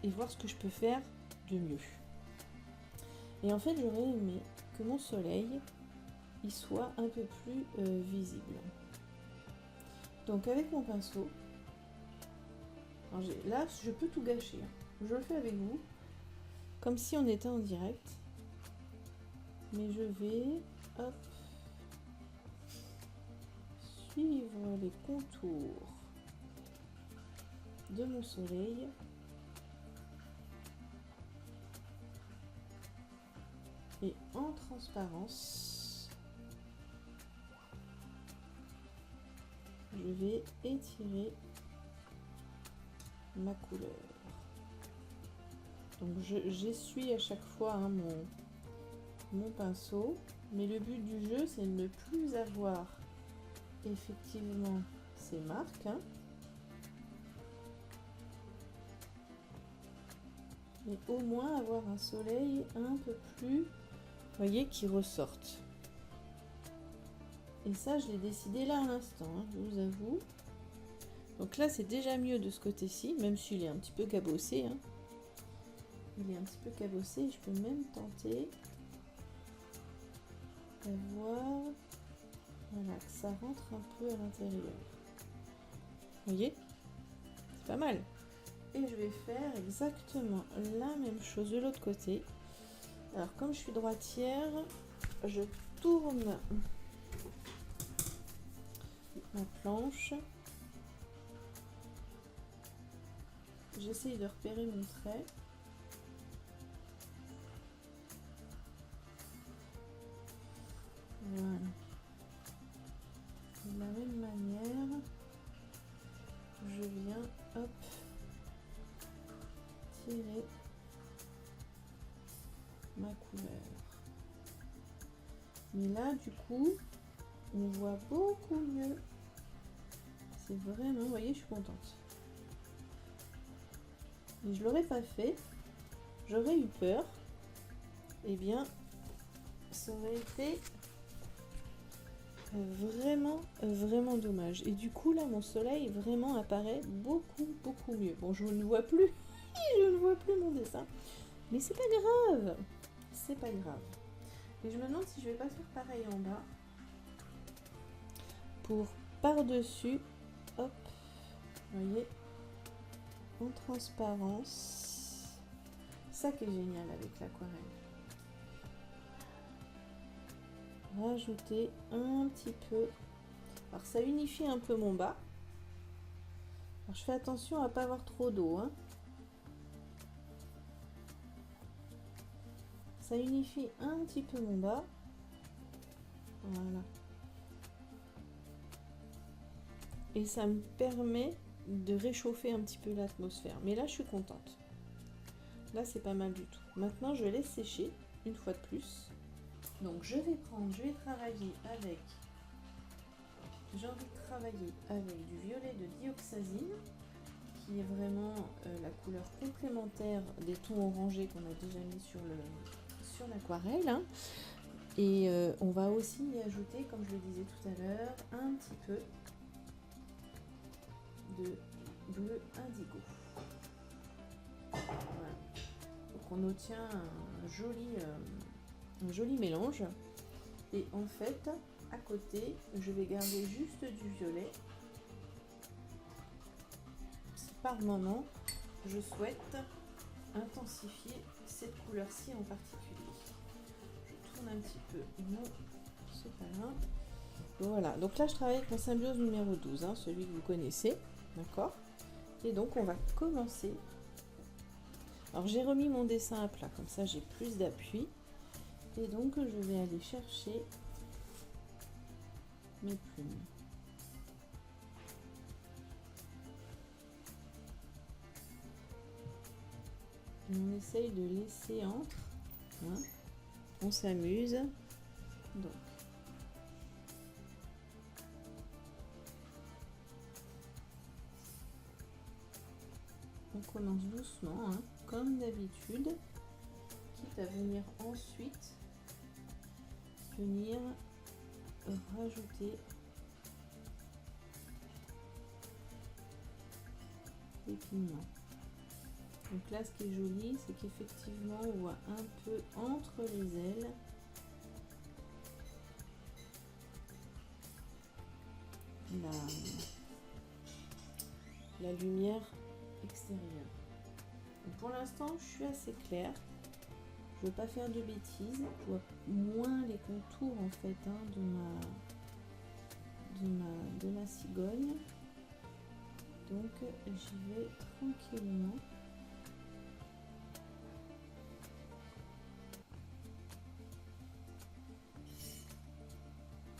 et voir ce que je peux faire de mieux. Et en fait, j'aurais aimé que mon soleil il soit un peu plus visible. Donc avec mon pinceau, là, je peux tout gâcher. Je le fais avec vous, comme si on était en direct. Mais je vais, hop, suivre les contours de mon soleil. Et en transparence, je vais étirer ma couleur. Donc j'essuie à chaque fois hein, mon pinceau, mais le but du jeu c'est de ne plus avoir effectivement ces marques, hein, mais au moins avoir un soleil un peu plus, vous voyez, qui ressorte. Et ça, je l'ai décidé là à l'instant, hein, je vous avoue. Donc là, c'est déjà mieux de ce côté-ci, même s'il est un petit peu cabossé. Hein. Il est un petit peu cabossé. Je peux même tenter d'avoir, voilà, que ça rentre un peu à l'intérieur. Vous voyez? C'est pas mal. Et je vais faire exactement la même chose de l'autre côté. Alors, comme je suis droitière, je tourne ma planche. J'essaye de repérer mon trait. Voilà. De la même manière, je viens, hop, tirer ma couleur. Mais là, du coup, on voit beaucoup mieux. C'est vraiment, vous voyez, je suis contente. Mais je l'aurais pas fait, j'aurais eu peur. Eh bien, ça aurait été vraiment dommage. Et du coup, là, mon soleil vraiment apparaît beaucoup mieux. Bon, je ne vois plus, je ne vois plus mon dessin. Mais c'est pas grave, c'est pas grave. Et je me demande si je vais pas faire pareil en bas. Pour par-dessus, hop, vous voyez, en transparence. Ça qui est génial avec l'aquarelle. Rajouter un petit peu. Alors ça unifie un peu mon bas. Alors je fais attention à pas avoir trop d'eau. Hein. Ça unifie un petit peu mon bas. Voilà. Et ça me permet de réchauffer un petit peu l'atmosphère. Mais là, je suis contente. Là, c'est pas mal du tout. Maintenant, je laisse sécher une fois de plus. Donc, je vais travailler avec... J'ai envie de travailler avec du violet de dioxazine, qui est vraiment la couleur complémentaire des tons orangés qu'on a déjà mis sur l'aquarelle. Hein. Et on va aussi y ajouter, comme je le disais tout à l'heure, un petit peu de bleu indigo. Voilà. Donc on obtient un joli mélange. Et en fait, à côté, je vais garder juste du violet. Si par moment, je souhaite intensifier cette couleur-ci en particulier. Je tourne un petit peu mon sopalin. Voilà, donc là je travaille avec mon symbiose numéro 12, hein, celui que vous connaissez. D'accord. Et donc on va commencer. Alors j'ai remis mon dessin à plat, comme ça j'ai plus d'appui. Et donc je vais aller chercher mes plumes. On essaye de laisser entre. Hein. On s'amuse. Donc. On commence doucement, hein, comme d'habitude, quitte à venir ensuite rajouter les pigments. Donc là, ce qui est joli, c'est qu'effectivement, on voit un peu entre les ailes la lumière extérieure. Donc pour l'instant, je suis assez claire. Je ne veux pas faire de bêtises. Je vois moins les contours en fait hein, de ma cigogne. Donc j'y vais tranquillement.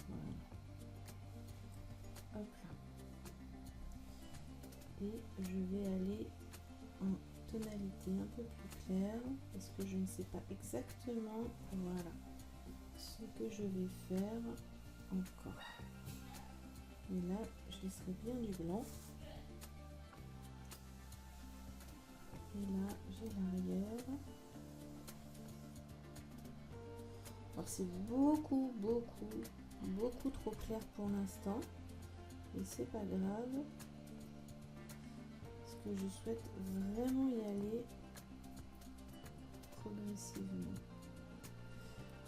Voilà. Hop là. et je vais aller en tonalité un peu plus claire parce que je ne sais pas exactement, voilà, ce que je vais faire encore. Et là, je laisserai bien du blanc. Et là, j'ai l'arrière. Alors c'est beaucoup trop clair pour l'instant. Et c'est pas grave. Parce que je souhaite vraiment y aller progressivement.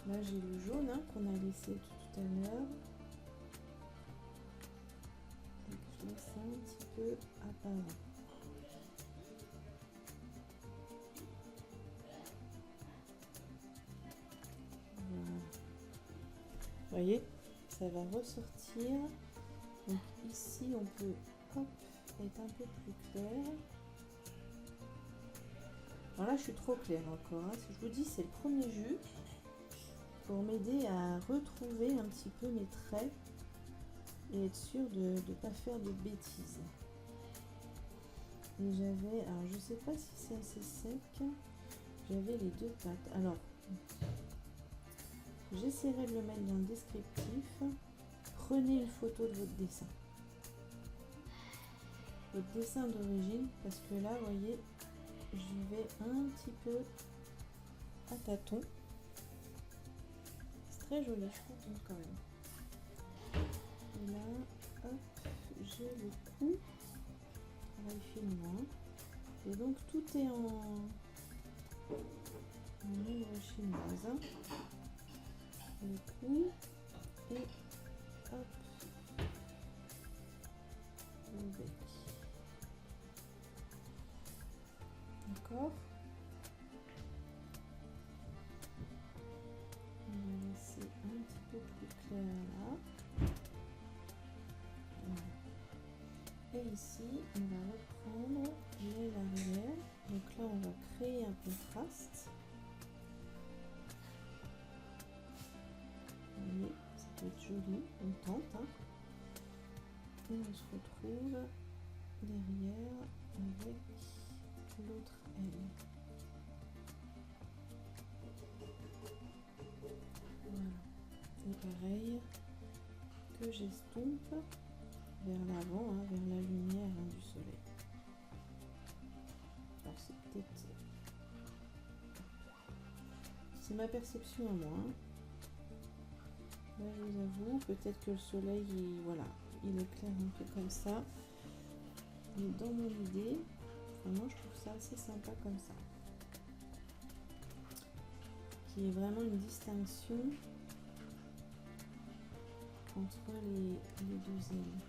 Là, j'ai le jaune hein, qu'on a laissé tout à l'heure. Je laisse un petit peu apparent. Vous voyez, ça va ressortir. Donc ici, on peut hop, être un peu plus clair. Alors là, je suis trop claire encore. Hein. Si je vous dis, c'est le premier jus pour m'aider à retrouver un petit peu mes traits et être sûr de ne pas faire de bêtises. Et j'avais, alors je sais pas si c'est assez sec, j'avais les deux pattes. Alors, j'essaierai de le mettre dans le descriptif. Prenez une photo de votre dessin. Votre dessin d'origine, parce que là, vous voyez, j'y vais un petit peu à tâtons. C'est très joli, je suis contente quand même. Et là, hop, j'ai le cou. Travail finement. Et donc, tout est en ombre chinoise. Le cou et hop le bec. D'accord. On va laisser un petit peu plus clair là. Voilà. Et ici on va reprendre l'aile arrière. Donc là on va créer un contraste. Vous voyez, ça peut être joli, on tente. Hein. Et on se retrouve derrière avec l'autre aile. Voilà. Et pareil, que j'estompe vers l'avant, hein, vers la lumière hein, du soleil. Alors c'est peut-être... C'est ma perception à moi. Hein. Là, je vous avoue, peut-être que le soleil, voilà, il éclaire un peu comme ça. Mais dans mon idée, moi je trouve ça assez sympa comme ça. Qu'il y ait vraiment une distinction entre les deux ailes.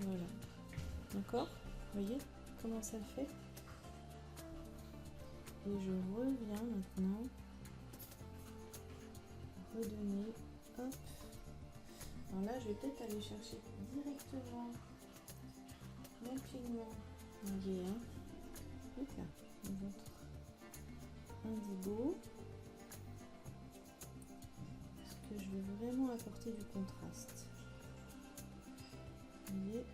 Voilà. D'accord? Vous voyez comment ça fait? Et je reviens maintenant redonner, hop. Alors là, je vais peut-être aller chercher directement mon pigment. Vous voyez, hein? Là, votre indigo. Parce que je veux vraiment apporter du contraste. Vous voyez?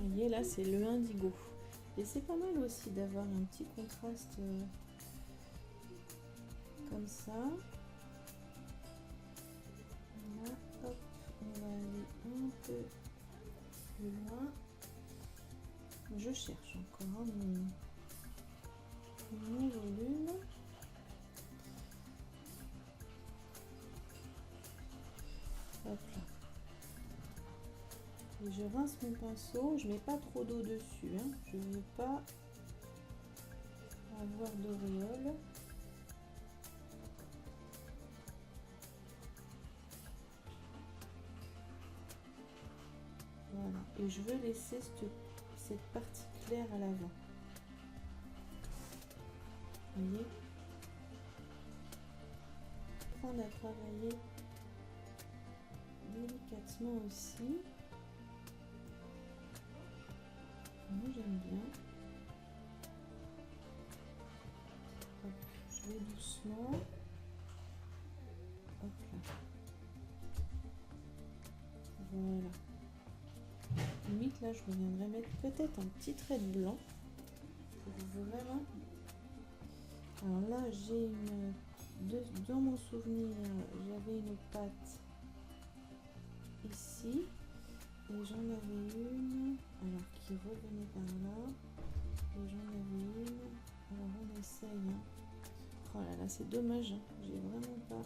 Vous voyez, là c'est le indigo. Et c'est pas mal aussi d'avoir un petit contraste comme ça. Là, hop, on va aller un peu plus loin. Je cherche encore mon volume. Hop là. Et je rince mon pinceau, je mets pas trop d'eau dessus, hein. Je ne veux pas avoir d'auréole. Voilà, et je veux laisser cette partie claire à l'avant. Vous voyez? Prendre à travailler délicatement aussi. Moi j'aime bien. Hop, je vais doucement. Hop là. Voilà. Limite là je reviendrai mettre peut-être un petit trait de blanc. Pour vraiment. Alors là j'ai une. Dans mon souvenir, j'avais une pâte ici. Et j'en avais une. Alors qui revenait par là. Et j'en avais une. Alors on essaye. Hein. Oh là là, c'est dommage. Hein. J'ai vraiment pas.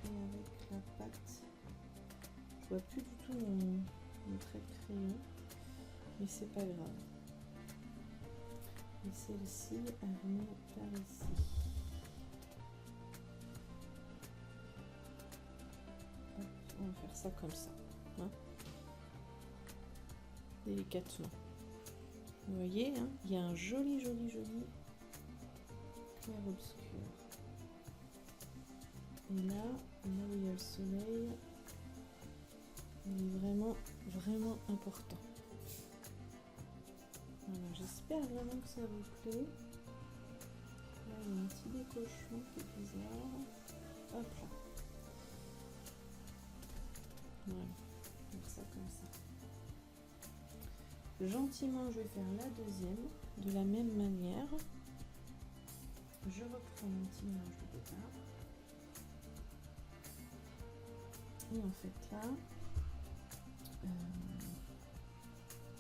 Et avec la pâte. Je vois plus du tout mon trait de crayon. Mais c'est pas grave. Et celle-ci, elle venait par ici. Hop, on va faire ça comme ça. Hein. Délicatement. Vous voyez, hein, il y a un joli clair obscur. Et là où il y a le soleil, il est vraiment important. Voilà, j'espère vraiment que ça vous plaît. Là, il y a un petit décochon qui est bizarre. Hop là. Voilà, donc ça comme ça. Gentiment, je vais faire la deuxième de la même manière. Je reprends mon petit mélange de départ. Et en fait là,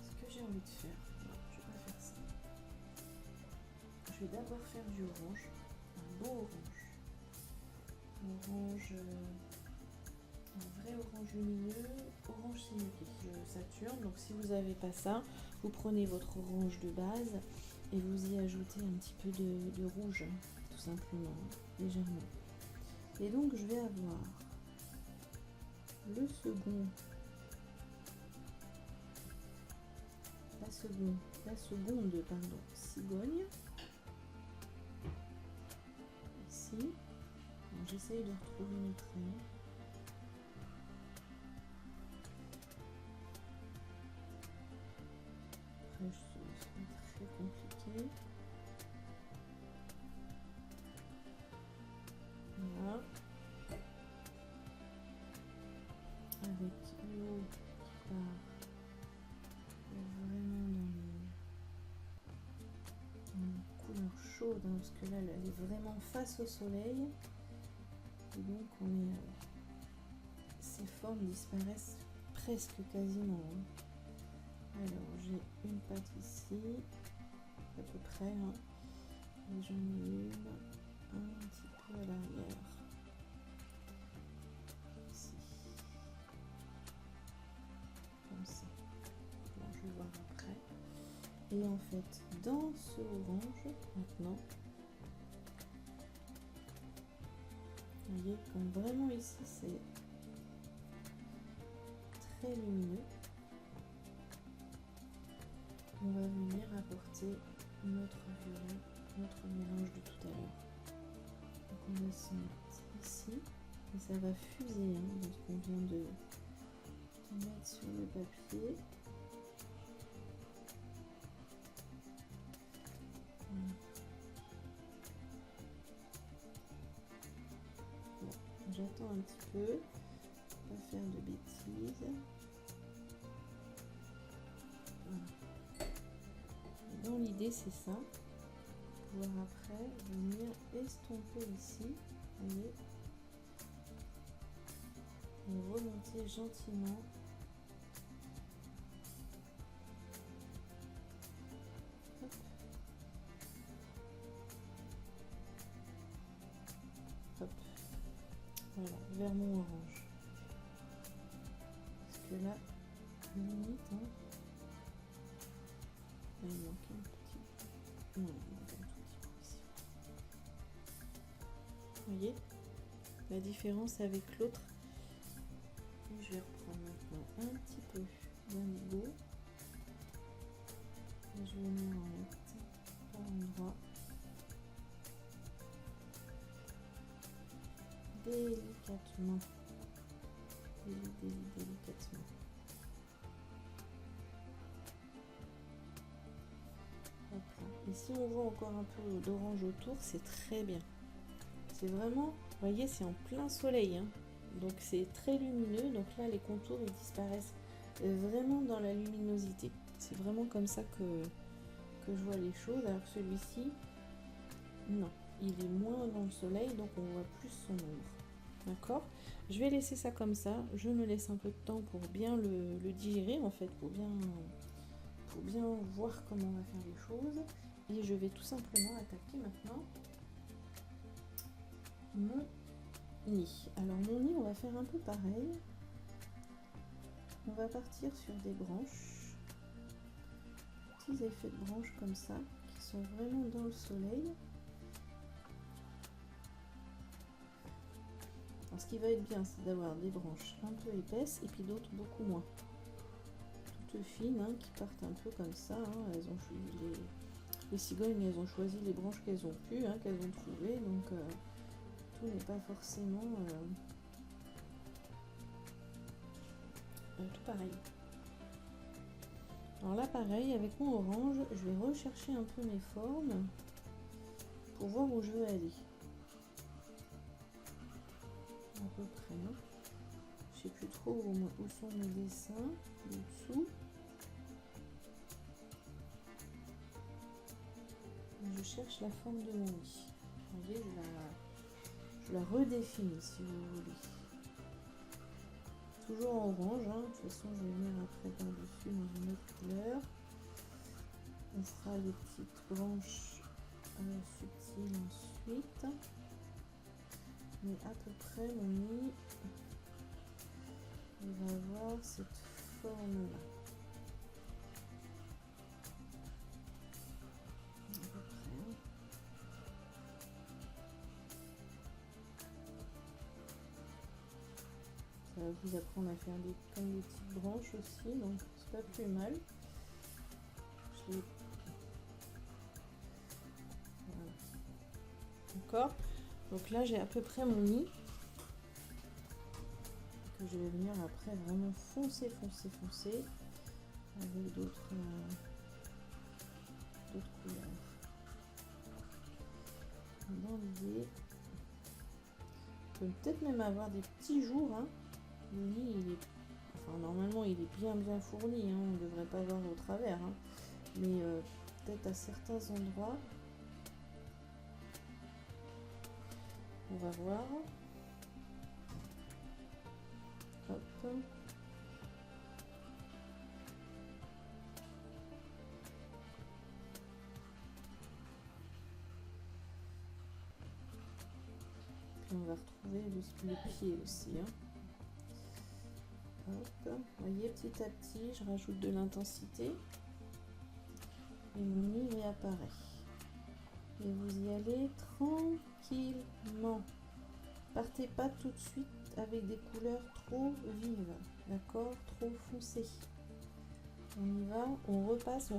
ce que j'ai envie de faire, non, je vais pas faire ça. Je vais d'abord faire du orange, un beau orange, un vrai orange lumineux, orange cinétique. Je saturne, donc si vous n'avez pas ça, vous prenez votre orange de base et vous y ajoutez un petit peu de rouge, tout simplement, légèrement. Et donc je vais avoir la seconde cigogne. Ici. J'essaye de retrouver mes traits. Après, c'est très compliqué. Voilà. Avec l'eau qui part vraiment dans une couleur chaude, hein, parce que là, elle est vraiment face au soleil. Et donc, ces formes disparaissent presque quasiment. Hein. Alors, j'ai une pâte ici, à peu près, hein, et j'en ai une un petit peu à l'arrière. Ici. Comme ça. Bon, je vais voir après. Et en fait, dans ce orange, maintenant, vous voyez, comme vraiment ici, c'est très lumineux. On va venir apporter notre violet, notre mélange de tout à l'heure. Donc on va se mettre ici et ça va fuser, hein, donc on vient de mettre sur le papier. Voilà. Bon, j'attends un petit peu, pas faire de bêtises. Voilà. Dans l'idée c'est ça, pouvoir après venir estomper ici, vous voyez, et remonter gentiment. Hop. Hop. Voilà, vers mon orange. Parce que là, limite, hein, il manque un petit. Non, il manque un tout petit peu ici. Vous voyez la différence avec l'autre. Et je vais reprendre maintenant un petit peu d'indigo. Et je vais venir en mettre par endroit. Délicatement. Délicatement. Et si on voit encore un peu d'orange autour, c'est très bien. C'est vraiment, vous voyez, c'est en plein soleil, hein. Donc c'est très lumineux. Donc là, les contours, ils disparaissent vraiment dans la luminosité. C'est vraiment comme ça que je vois les choses. Alors que celui-ci, non, il est moins dans le soleil, donc on voit plus son ombre. D'accord? Je vais laisser ça comme ça. Je me laisse un peu de temps pour bien le digérer, en fait, pour bien voir comment on va faire les choses. Et je vais tout simplement attaquer maintenant mon nid. Alors mon nid, on va faire un peu pareil. On va partir sur des branches, petits effets de branches comme ça, qui sont vraiment dans le soleil. Alors ce qui va être bien, c'est d'avoir des branches un peu épaisses et puis d'autres beaucoup moins. Toutes fines, hein, qui partent un peu comme ça. Hein. Elles ont les cigognes, elles ont choisi les branches qu'elles ont pu, hein, qu'elles ont trouvées. Donc tout n'est pas forcément tout pareil. Alors là, pareil, avec mon orange, je vais rechercher un peu mes formes pour voir où je veux aller. À peu près. Hein. Je sais plus trop où sont mes dessins du dessous. Je cherche la forme de mon nid. Vous voyez, je la redéfinis si vous voulez. Toujours en orange, hein. De toute façon je vais venir après par-dessus dans une autre couleur. On fera les petites branches subtiles ensuite. Mais à peu près mon nid, il va avoir cette forme-là. Ça va vous apprendre à faire comme des petites branches aussi, donc c'est pas plus mal. Voilà. D'accord. Donc là j'ai à peu près mon nid que je vais venir après vraiment foncer avec d'autres couleurs. Dans l'idée, on peut peut-être même avoir des petits jours. Hein. Le nid, normalement il est bien fourni, hein, on ne devrait pas voir au travers, hein. Mais peut-être à certains endroits, on va voir. Hop. Puis on va retrouver le pied aussi, hein. Hop. Vous voyez, petit à petit, je rajoute de l'intensité. Et mon nid réapparaît. Et vous y allez tranquillement. Partez pas tout de suite avec des couleurs trop vives, d'accord, trop foncées. On y va, on repasse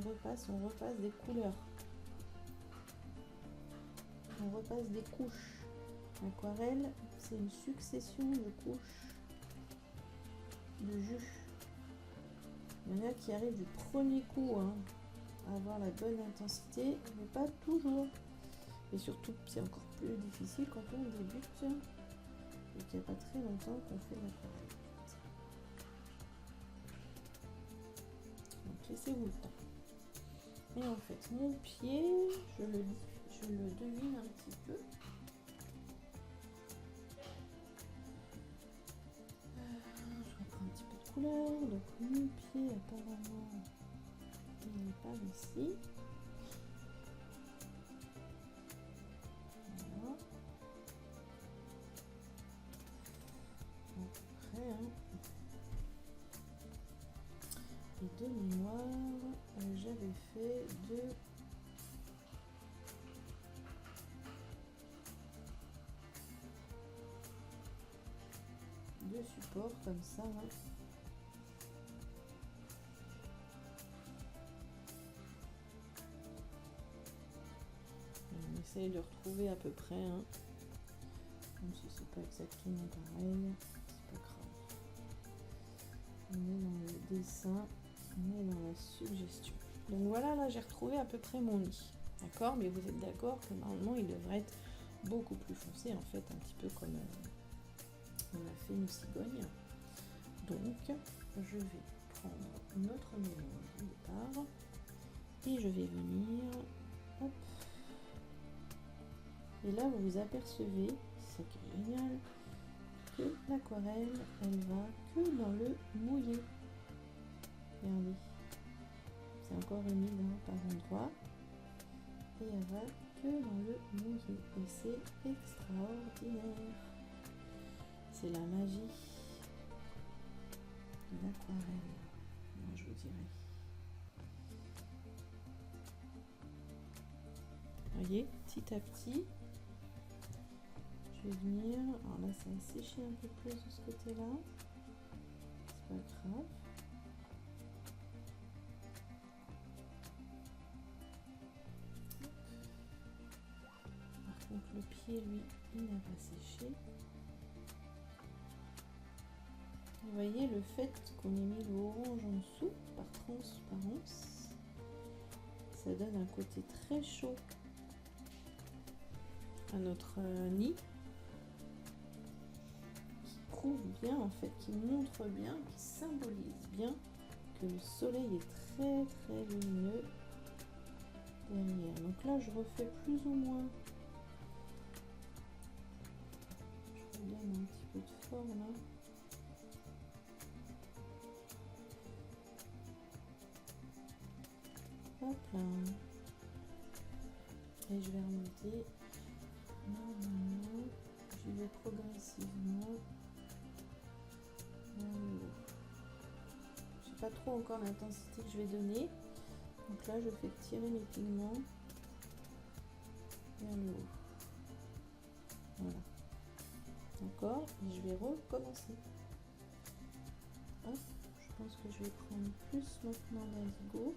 des couleurs. On repasse des couches. L'aquarelle, c'est une succession de couches de jus. Il y en a qui arrivent du premier coup, hein, à avoir la bonne intensité, mais pas toujours. Et surtout, c'est encore plus difficile quand on débute et qu'il n'y a pas très longtemps qu'on fait de l'aquarelle. Donc laissez-vous le temps. Et en fait, mon pied, je le devine un petit peu. Je reprends un petit peu de couleur. Donc mon pied, apparemment, il n'est pas ici. Voilà. Après, hein. Et de mémoire, j'avais fait deux supports comme ça, hein. On essaye de retrouver à peu près, hein. Même si c'est pas exactement pareil, c'est pas grave. On est dans le dessin, on est dans la suggestion. Donc voilà, là j'ai retrouvé à peu près mon nid. D'accord, mais vous êtes d'accord que normalement il devrait être beaucoup plus foncé, en fait, un petit peu comme on a fait une cigogne. Donc, je vais prendre notre mélange au départ et je vais venir, hop. Et là, vous vous apercevez, c'est ça qui est génial, que l'aquarelle, elle va que dans le mouillé. Regardez, c'est encore humide par endroit. Et elle va que dans le mouillé. Et c'est extraordinaire. C'est la magie de l'aquarelle, moi je vous dirais. Vous voyez, petit à petit, je vais venir. Alors là, ça va sécher un peu plus de ce côté-là. C'est pas grave. Par contre, le pied, lui, il n'a pas séché. Vous voyez, le fait qu'on ait mis le orange en dessous, par transparence, ça donne un côté très chaud à notre nid, qui prouve bien, en fait, qui montre bien, qui symbolise bien que le soleil est très très lumineux derrière. Donc là, je refais plus ou moins, je vous donne un petit peu de forme là. Hop là. Et je vais remonter. Normalement, j'y vais progressivement vers le haut. Je sais pas trop encore l'intensité que je vais donner. Donc là, je fais tirer mes pigments vers le haut. Voilà. D'accord. Et je vais recommencer. Hop. Je pense que je vais prendre plus maintenant l'indigo.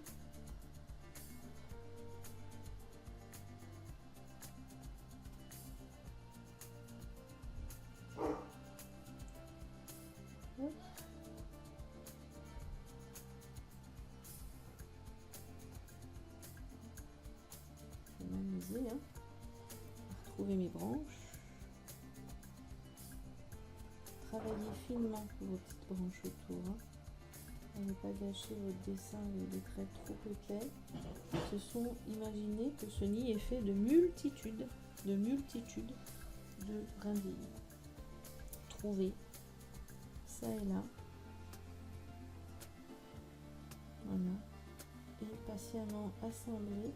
Hein, retrouver mes branches, travailler finement vos petites branches autour, hein. Ne pas gâcher votre dessin avec des traits trop épais. Imaginez que ce nid est fait de multitudes de brindilles. Trouvez ça et là, voilà, et patiemment assembler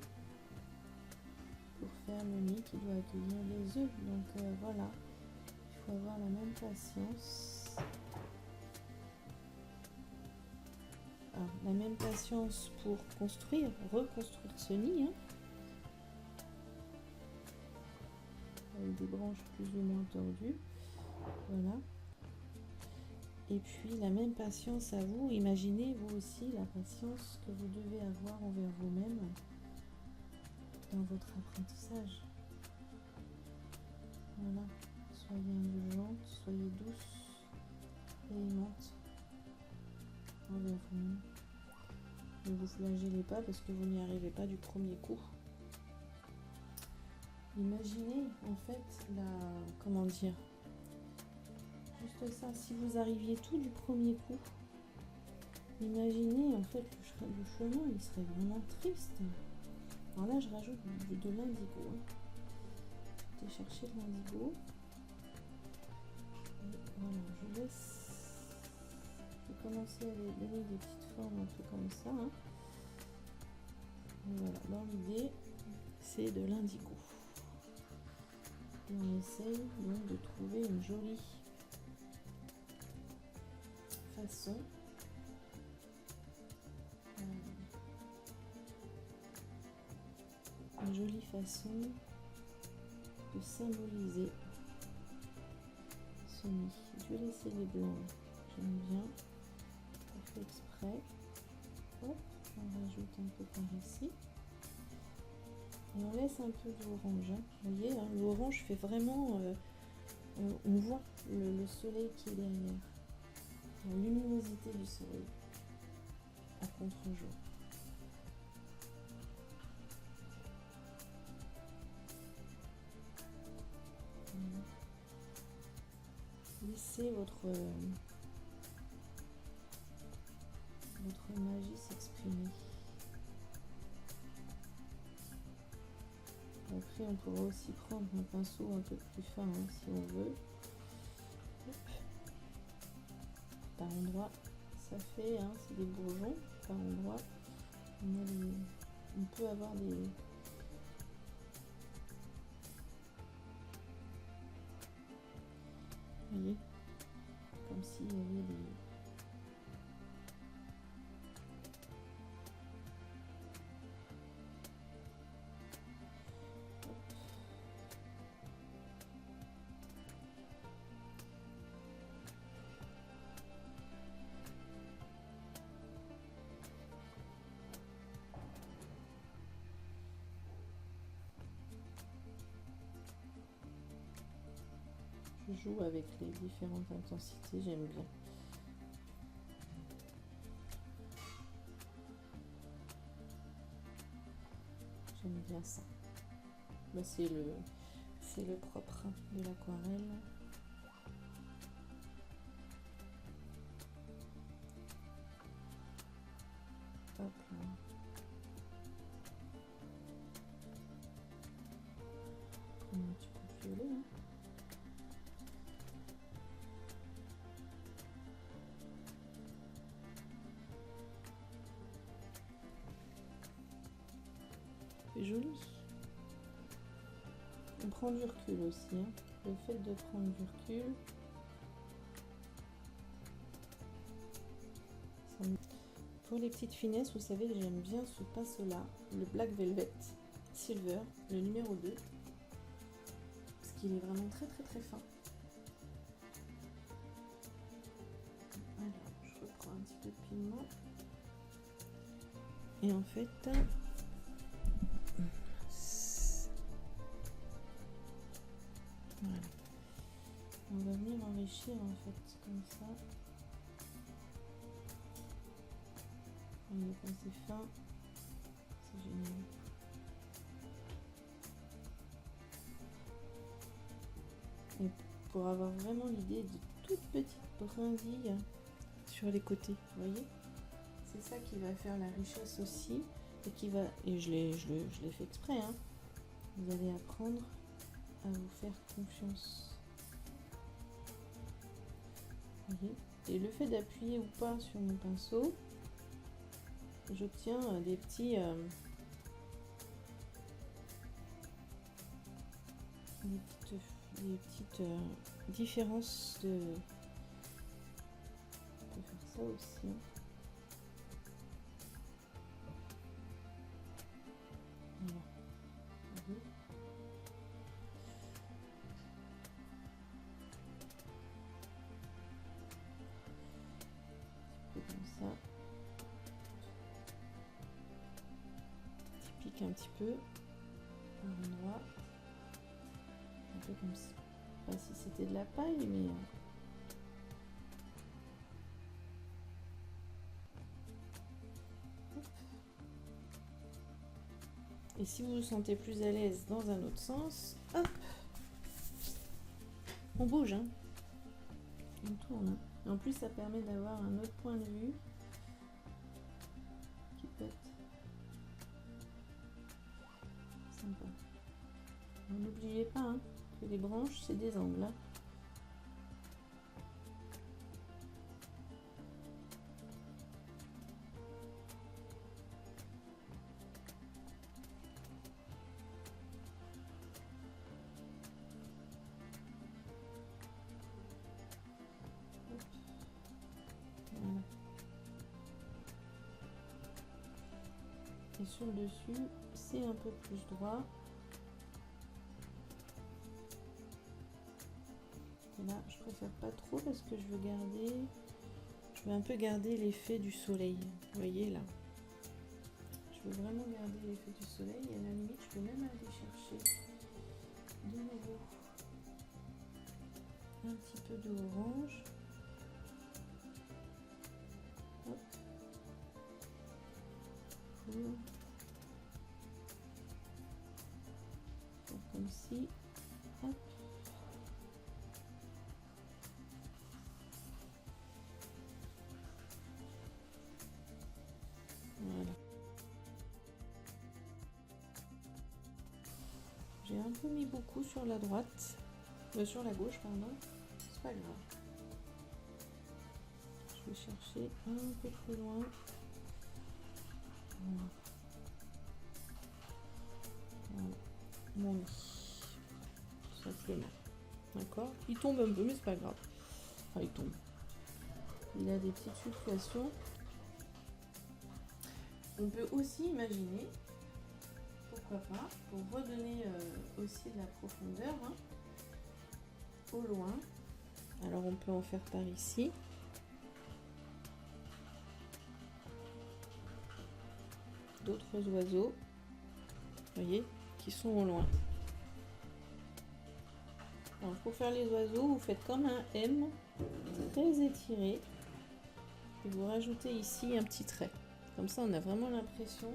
pour faire le nid qui doit accueillir les œufs. Donc voilà, il faut avoir la même patience. Alors, la même patience pour reconstruire ce nid, hein, avec des branches plus ou moins tordues. Voilà. Et puis la même patience à vous. Imaginez vous aussi la patience que vous devez avoir envers vous-même dans votre apprentissage. Voilà, soyez indulgente, soyez douce et aimante envers vous-même. Ne vous flagellez pas parce que vous n'y arrivez pas du premier coup. Imaginez en fait comment dire, juste ça, si vous arriviez tout du premier coup, imaginez en fait le chemin, il serait vraiment triste. Alors là, je rajoute de l'indigo. Je vais chercher de l'indigo. Voilà, je laisse. Je vais commencer à donner des petites formes un peu comme ça. Hein. Voilà, dans l'idée, c'est de l'indigo. Et on essaye donc de trouver une jolie façon. Une jolie façon de symboliser ce nid. Je vais laisser les blancs, j'aime bien, je fais exprès. Hop, on rajoute un peu par ici. Et on laisse un peu d'orange. Hein. Vous voyez, hein, l'orange fait vraiment... on voit le soleil qui est derrière. La luminosité du soleil à contre-jour. laissez votre magie s'exprimer. Après, on pourra aussi prendre un pinceau un peu plus fin hein, si on veut. Hop. Par endroit, ça fait, hein, c'est des bourgeons. Par endroit, on peut avoir des... Vous voyez, comme s'il y avait des... Je joue avec les différentes intensités, j'aime bien. J'aime bien ça. Bah, c'est le propre de l'aquarelle. Hop là. Un petit peu de violet. Hein. C'est joli. On prend du recul aussi. Hein. Le fait de prendre du recul, ça me... Pour les petites finesses, vous savez, j'aime bien ce pinceau-là, le Black Velvet Silver, le numéro 2, parce qu'il est vraiment très très très fin. Alors, je reprends un petit peu de pigment. Et en fait, voilà. On va venir enrichir en fait comme ça. Quand c'est fin, c'est génial. Et pour avoir vraiment l'idée de toutes petites brindilles sur les côtés, vous voyez, c'est ça qui va faire la richesse aussi et qui va, et je l'ai fait exprès, hein. Vous allez apprendre à vous faire confiance. Vous voyez, et le fait d'appuyer ou pas sur mon pinceau, j'obtiens des petites différences de... On peut faire ça aussi. Hein. Voilà. Vous voyez ? Un petit peu comme ça. Pique un petit peu par endroit, un peu comme si, pas si c'était de la paille, mais hop. Et si vous vous sentez plus à l'aise dans un autre sens, hop, on bouge, hein. On tourne. Hein. Et en plus, ça permet d'avoir un autre point de vue qui peut être sympa. N'oubliez pas hein, que les branches, c'est des angles. Hein. Voilà. Et sur le dessus, c'est un peu plus droit. Et là, je préfère pas trop parce que je veux un peu garder l'effet du soleil. Vous voyez là, je veux vraiment garder l'effet du soleil et à la limite, je peux même aller chercher de nouveau un petit peu d'orange. Hop. Pour faire comme ci. Hop. J'ai un peu mis beaucoup sur la droite, sur la gauche, pardon. C'est pas grave. Je vais chercher un peu plus loin. Voilà. Voilà. Mon nez. Tout simplement. D'accord? Il tombe un peu, mais c'est pas grave. Enfin, il tombe. Il a des petites fluctuations. On peut aussi imaginer, pourquoi pas, pour redonner aussi de la profondeur, hein, au loin. Alors on peut en faire par ici. D'autres oiseaux, vous voyez, qui sont au loin. Alors pour faire les oiseaux, vous faites comme un M, très étiré. Et vous rajoutez ici un petit trait. Comme ça, on a vraiment l'impression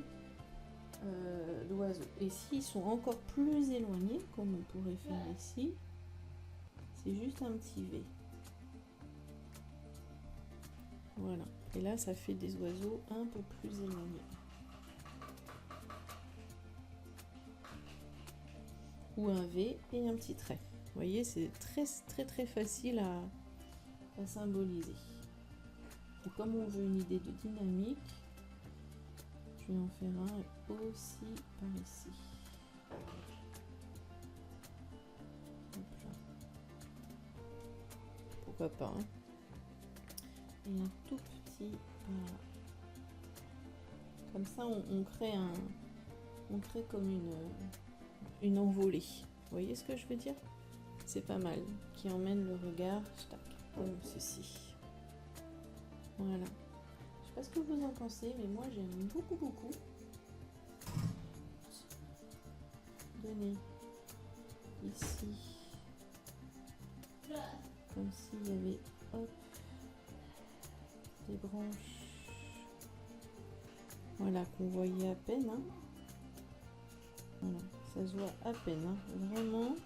d'oiseaux. Et s'ils sont encore plus éloignés, comme on pourrait faire ici, c'est juste un petit V. Voilà. Et là, ça fait des oiseaux un peu plus éloignés. Ou un V et un petit trait. Vous voyez, c'est très facile à symboliser. Et comme on veut une idée de dynamique, je vais en faire un aussi par ici. Hop là. Pourquoi pas, hein. Et un tout petit par là. Comme ça, on crée comme une envolée. Vous voyez ce que je veux dire? C'est pas mal. Qui emmène le regard, comme ceci. Voilà. Je sais pas ce que vous en pensez, mais moi j'aime beaucoup. Donner ici, comme s'il y avait, hop, des branches. Voilà, qu'on voyait à peine. Hein. Voilà, ça se voit à peine. Hein. Vraiment,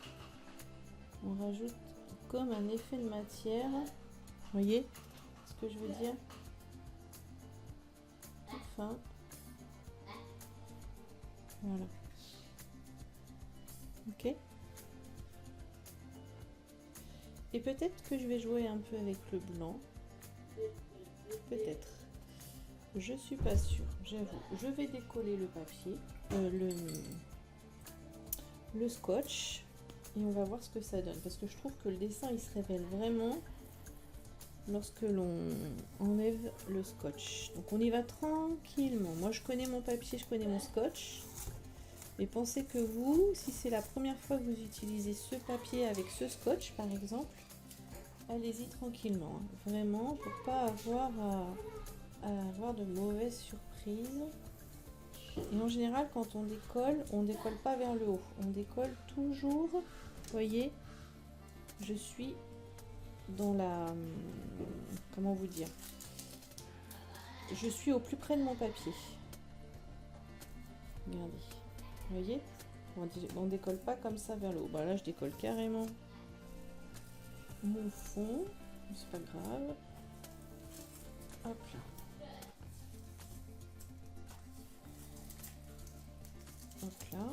on rajoute comme un effet de matière. Vous voyez ce que je veux dire? Enfin, voilà. Ok. Et peut-être que je vais jouer un peu avec le blanc. Peut-être. Je suis pas sûre, j'avoue. Je vais décoller le papier, le scotch, et on va voir ce que ça donne. Parce que je trouve que le dessin, il se révèle vraiment lorsque l'on enlève le scotch. Donc on y va tranquillement. Moi, je connais mon papier, je connais mon scotch. Mais pensez que vous, si c'est la première fois que vous utilisez ce papier avec ce scotch, par exemple, allez-y tranquillement. Hein. Vraiment, pour pas avoir à avoir de mauvaises surprises. Et en général, quand on décolle pas vers le haut. On décolle toujours, vous voyez, je suis dans la... Comment vous dire? Je suis au plus près de mon papier. Regardez. Vous voyez, on décolle pas comme ça vers le haut. Bah là, je décolle carrément mon fond. C'est pas grave. Hop là. Hop là.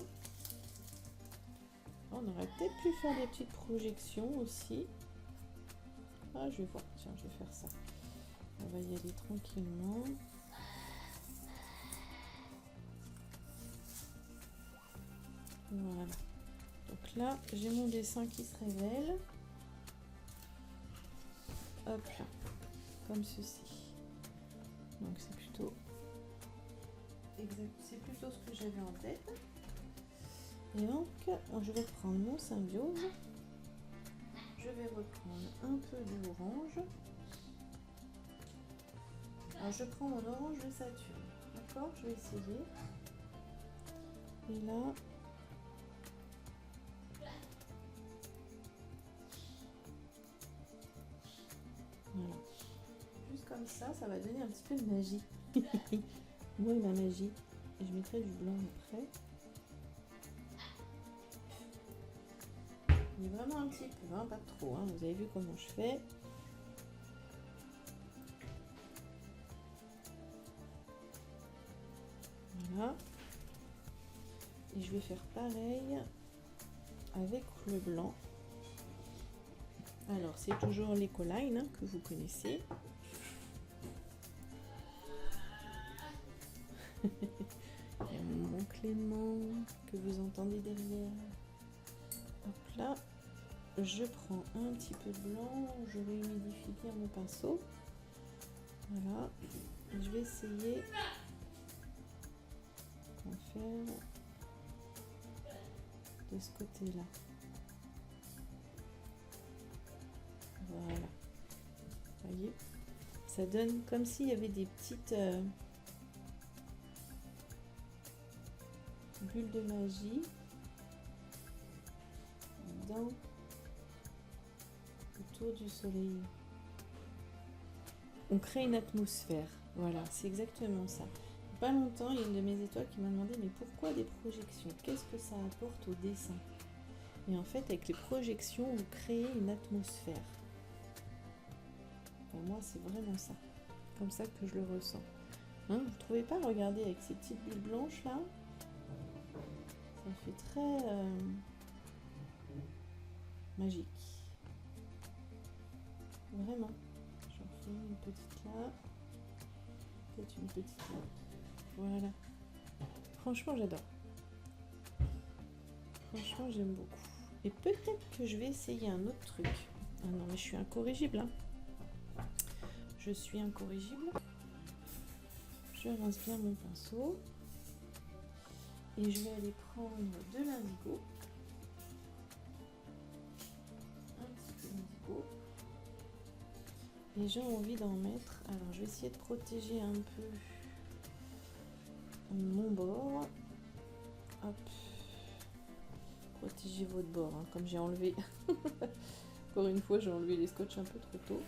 On aurait peut-être pu faire des petites projections aussi. Ah, je vais voir. Tiens, je vais faire ça. On va y aller tranquillement. Voilà. Donc là, j'ai mon dessin qui se révèle. Hop là. Comme ceci. Donc c'est plutôt exact. C'est plutôt ce que j'avais en tête. Et donc, je vais prendre mon symbiose. Je vais reprendre un peu d'orange. Alors je prends mon orange de Saturne. D'accord, je vais essayer. Et là, voilà. Juste comme ça, ça va donner un petit peu de magie. Moi et ma magie. Et je mettrai du blanc après. Mais vraiment un petit peu, hein, pas trop. Hein. Vous avez vu comment je fais. Voilà. Et je vais faire pareil avec le blanc. Alors, c'est toujours l'Ecoline que vous connaissez. Il y a mon Clément que vous entendez derrière. Hop là, je prends un petit peu de blanc, je vais humidifier bien mon pinceau. Voilà, je vais essayer d'en faire de ce côté-là. Voilà, vous voyez, ça donne comme s'il y avait des petites bulles de magie dans autour du soleil. On crée une atmosphère, voilà, c'est exactement ça. Il n'y a pas longtemps, il y a une de mes étoiles qui m'a demandé mais pourquoi des projections? Qu'est-ce que ça apporte au dessin? Et en fait, avec les projections, vous créez une atmosphère. Pour moi, c'est vraiment ça. Comme ça que je le ressens. Hein, vous trouvez pas? Regardez, avec ces petites bulles blanches là, ça fait très magique. Vraiment. J'en fais une petite là. Peut-être une petite là. Voilà. Franchement, j'adore. Franchement, j'aime beaucoup. Et peut-être que je vais essayer un autre truc. Ah non, mais je suis incorrigible. Hein. Je suis incorrigible. Je rince bien mon pinceau. Et je vais aller prendre de l'indigo. Un petit peu d'indigo. Et j'ai envie d'en mettre. Alors, je vais essayer de protéger un peu mon bord. Hop. Protégez votre bord, hein, comme j'ai enlevé. Encore une fois, j'ai enlevé les scotch un peu trop tôt.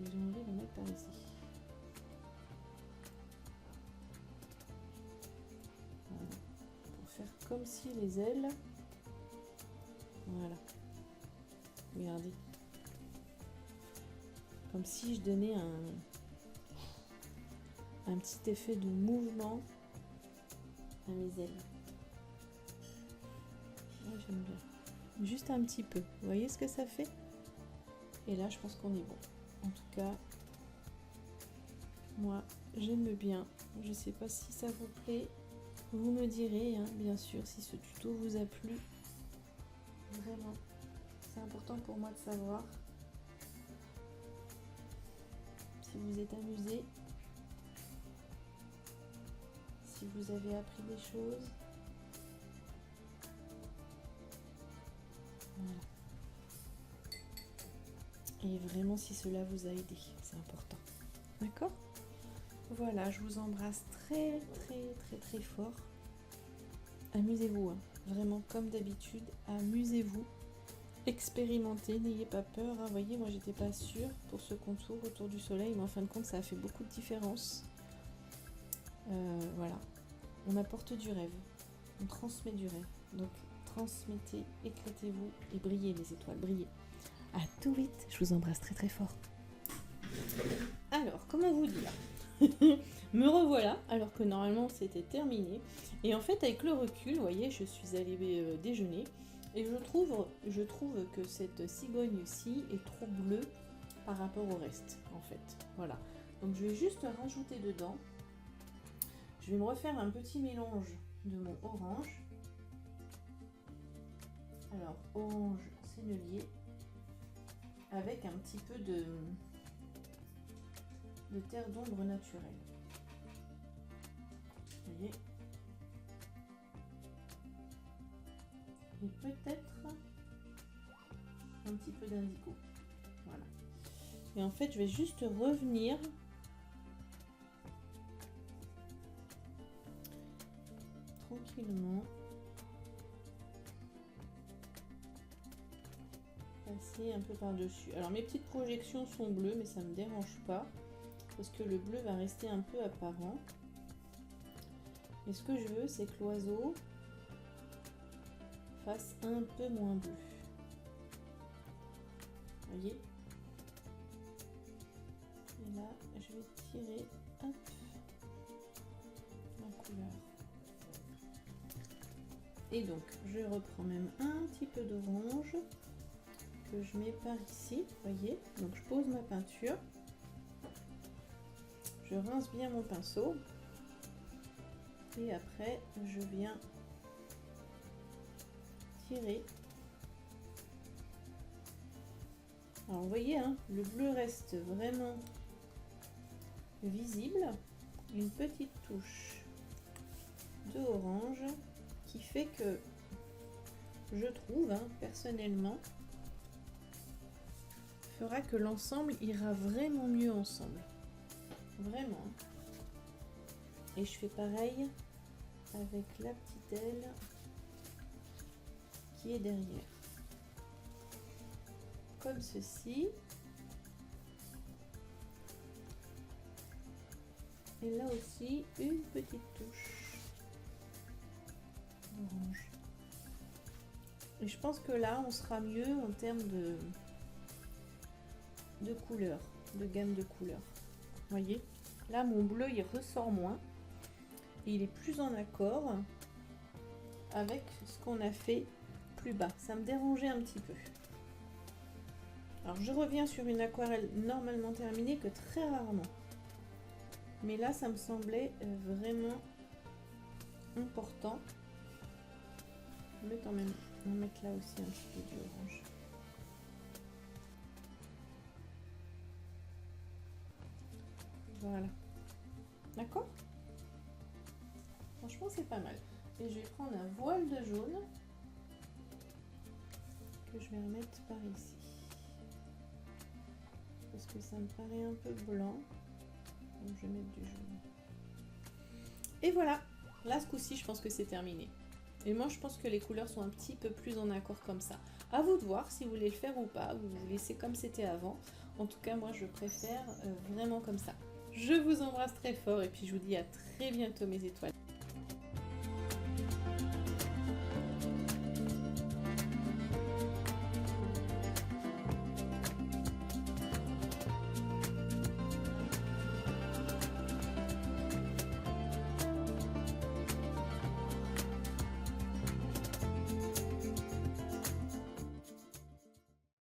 Et j'ai envie de mettre par ici. Voilà. Pour faire comme si les ailes. Voilà. Regardez. Comme si je donnais un petit effet de mouvement à mes ailes. Moi, j'aime bien. Juste un petit peu. Vous voyez ce que ça fait? Et là, je pense qu'on est bon. En tout cas, moi, j'aime bien. Je ne sais pas si ça vous plaît. Vous me direz, hein, bien sûr, si ce tuto vous a plu. Vraiment. C'est important pour moi de savoir si vous êtes amusé, si vous avez appris des choses. Voilà. Et vraiment si cela vous a aidé, c'est important. D'accord? Voilà, je vous embrasse très très très très fort. Amusez-vous, hein. Vraiment comme d'habitude, amusez-vous. Expérimentez, n'ayez pas peur. Vous voyez, moi j'étais pas sûre pour ce contour autour du soleil, mais en fin de compte ça a fait beaucoup de différence. Voilà, on apporte du rêve, on transmet du rêve. Donc transmettez, éclatez-vous et brillez les étoiles, brillez. À tout vite, je vous embrasse très très fort. Alors, comment vous dire? Me revoilà, alors que normalement c'était terminé. Et en fait, avec le recul, vous voyez, je suis allée déjeuner. Et je trouve que cette cigogne-ci est trop bleue par rapport au reste, en fait. Voilà. Donc je vais juste rajouter dedans. Je vais me refaire un petit mélange de mon orange. Alors, orange sennelier. Avec un petit peu de terre d'ombre naturelle. Vous voyez ? Et peut-être un petit peu d'indigo. Voilà. Et en fait, je vais juste revenir tranquillement. Passer un peu par-dessus. Alors mes petites projections sont bleues, mais ça ne me dérange pas. Parce que le bleu va rester un peu apparent. Et ce que je veux, c'est que l'oiseau fasse un peu moins bleu. Vous voyez? Et là, je vais tirer hop, ma couleur. Et donc, je reprends même un petit peu d'orange que je mets par ici, voyez. Donc, je pose ma peinture. Je rince bien mon pinceau. Et après, je viens tirer. Alors, vous voyez, hein, le bleu reste vraiment visible. Une petite touche de orange qui fait que je trouve, hein, personnellement, fera que l'ensemble ira vraiment mieux ensemble. Vraiment. Et je fais pareil avec la petite aile qui est derrière. Comme ceci. Et là aussi, une petite touche d'orange. Et je pense que là, on sera mieux en termes de couleurs, de gamme de couleurs. Voyez, là, mon bleu, il ressort moins. Et il est plus en accord avec ce qu'on a fait plus bas. Ça me dérangeait un petit peu. Alors, je reviens sur une aquarelle normalement terminée que très rarement. Mais là, ça me semblait vraiment important. Je vais quand même en mettre là aussi un petit peu d'orange. Voilà. D'accord? Franchement, c'est pas mal. Et je vais prendre un voile de jaune que je vais remettre par ici. Parce que ça me paraît un peu blanc. Donc je vais mettre du jaune. Et voilà. Là, ce coup-ci, je pense que c'est terminé. Et moi, je pense que les couleurs sont un petit peu plus en accord comme ça. À vous de voir si vous voulez le faire ou pas. Ou vous laissez comme c'était avant. En tout cas, moi, je préfère vraiment comme ça. Je vous embrasse très fort et puis je vous dis à très bientôt mes étoiles.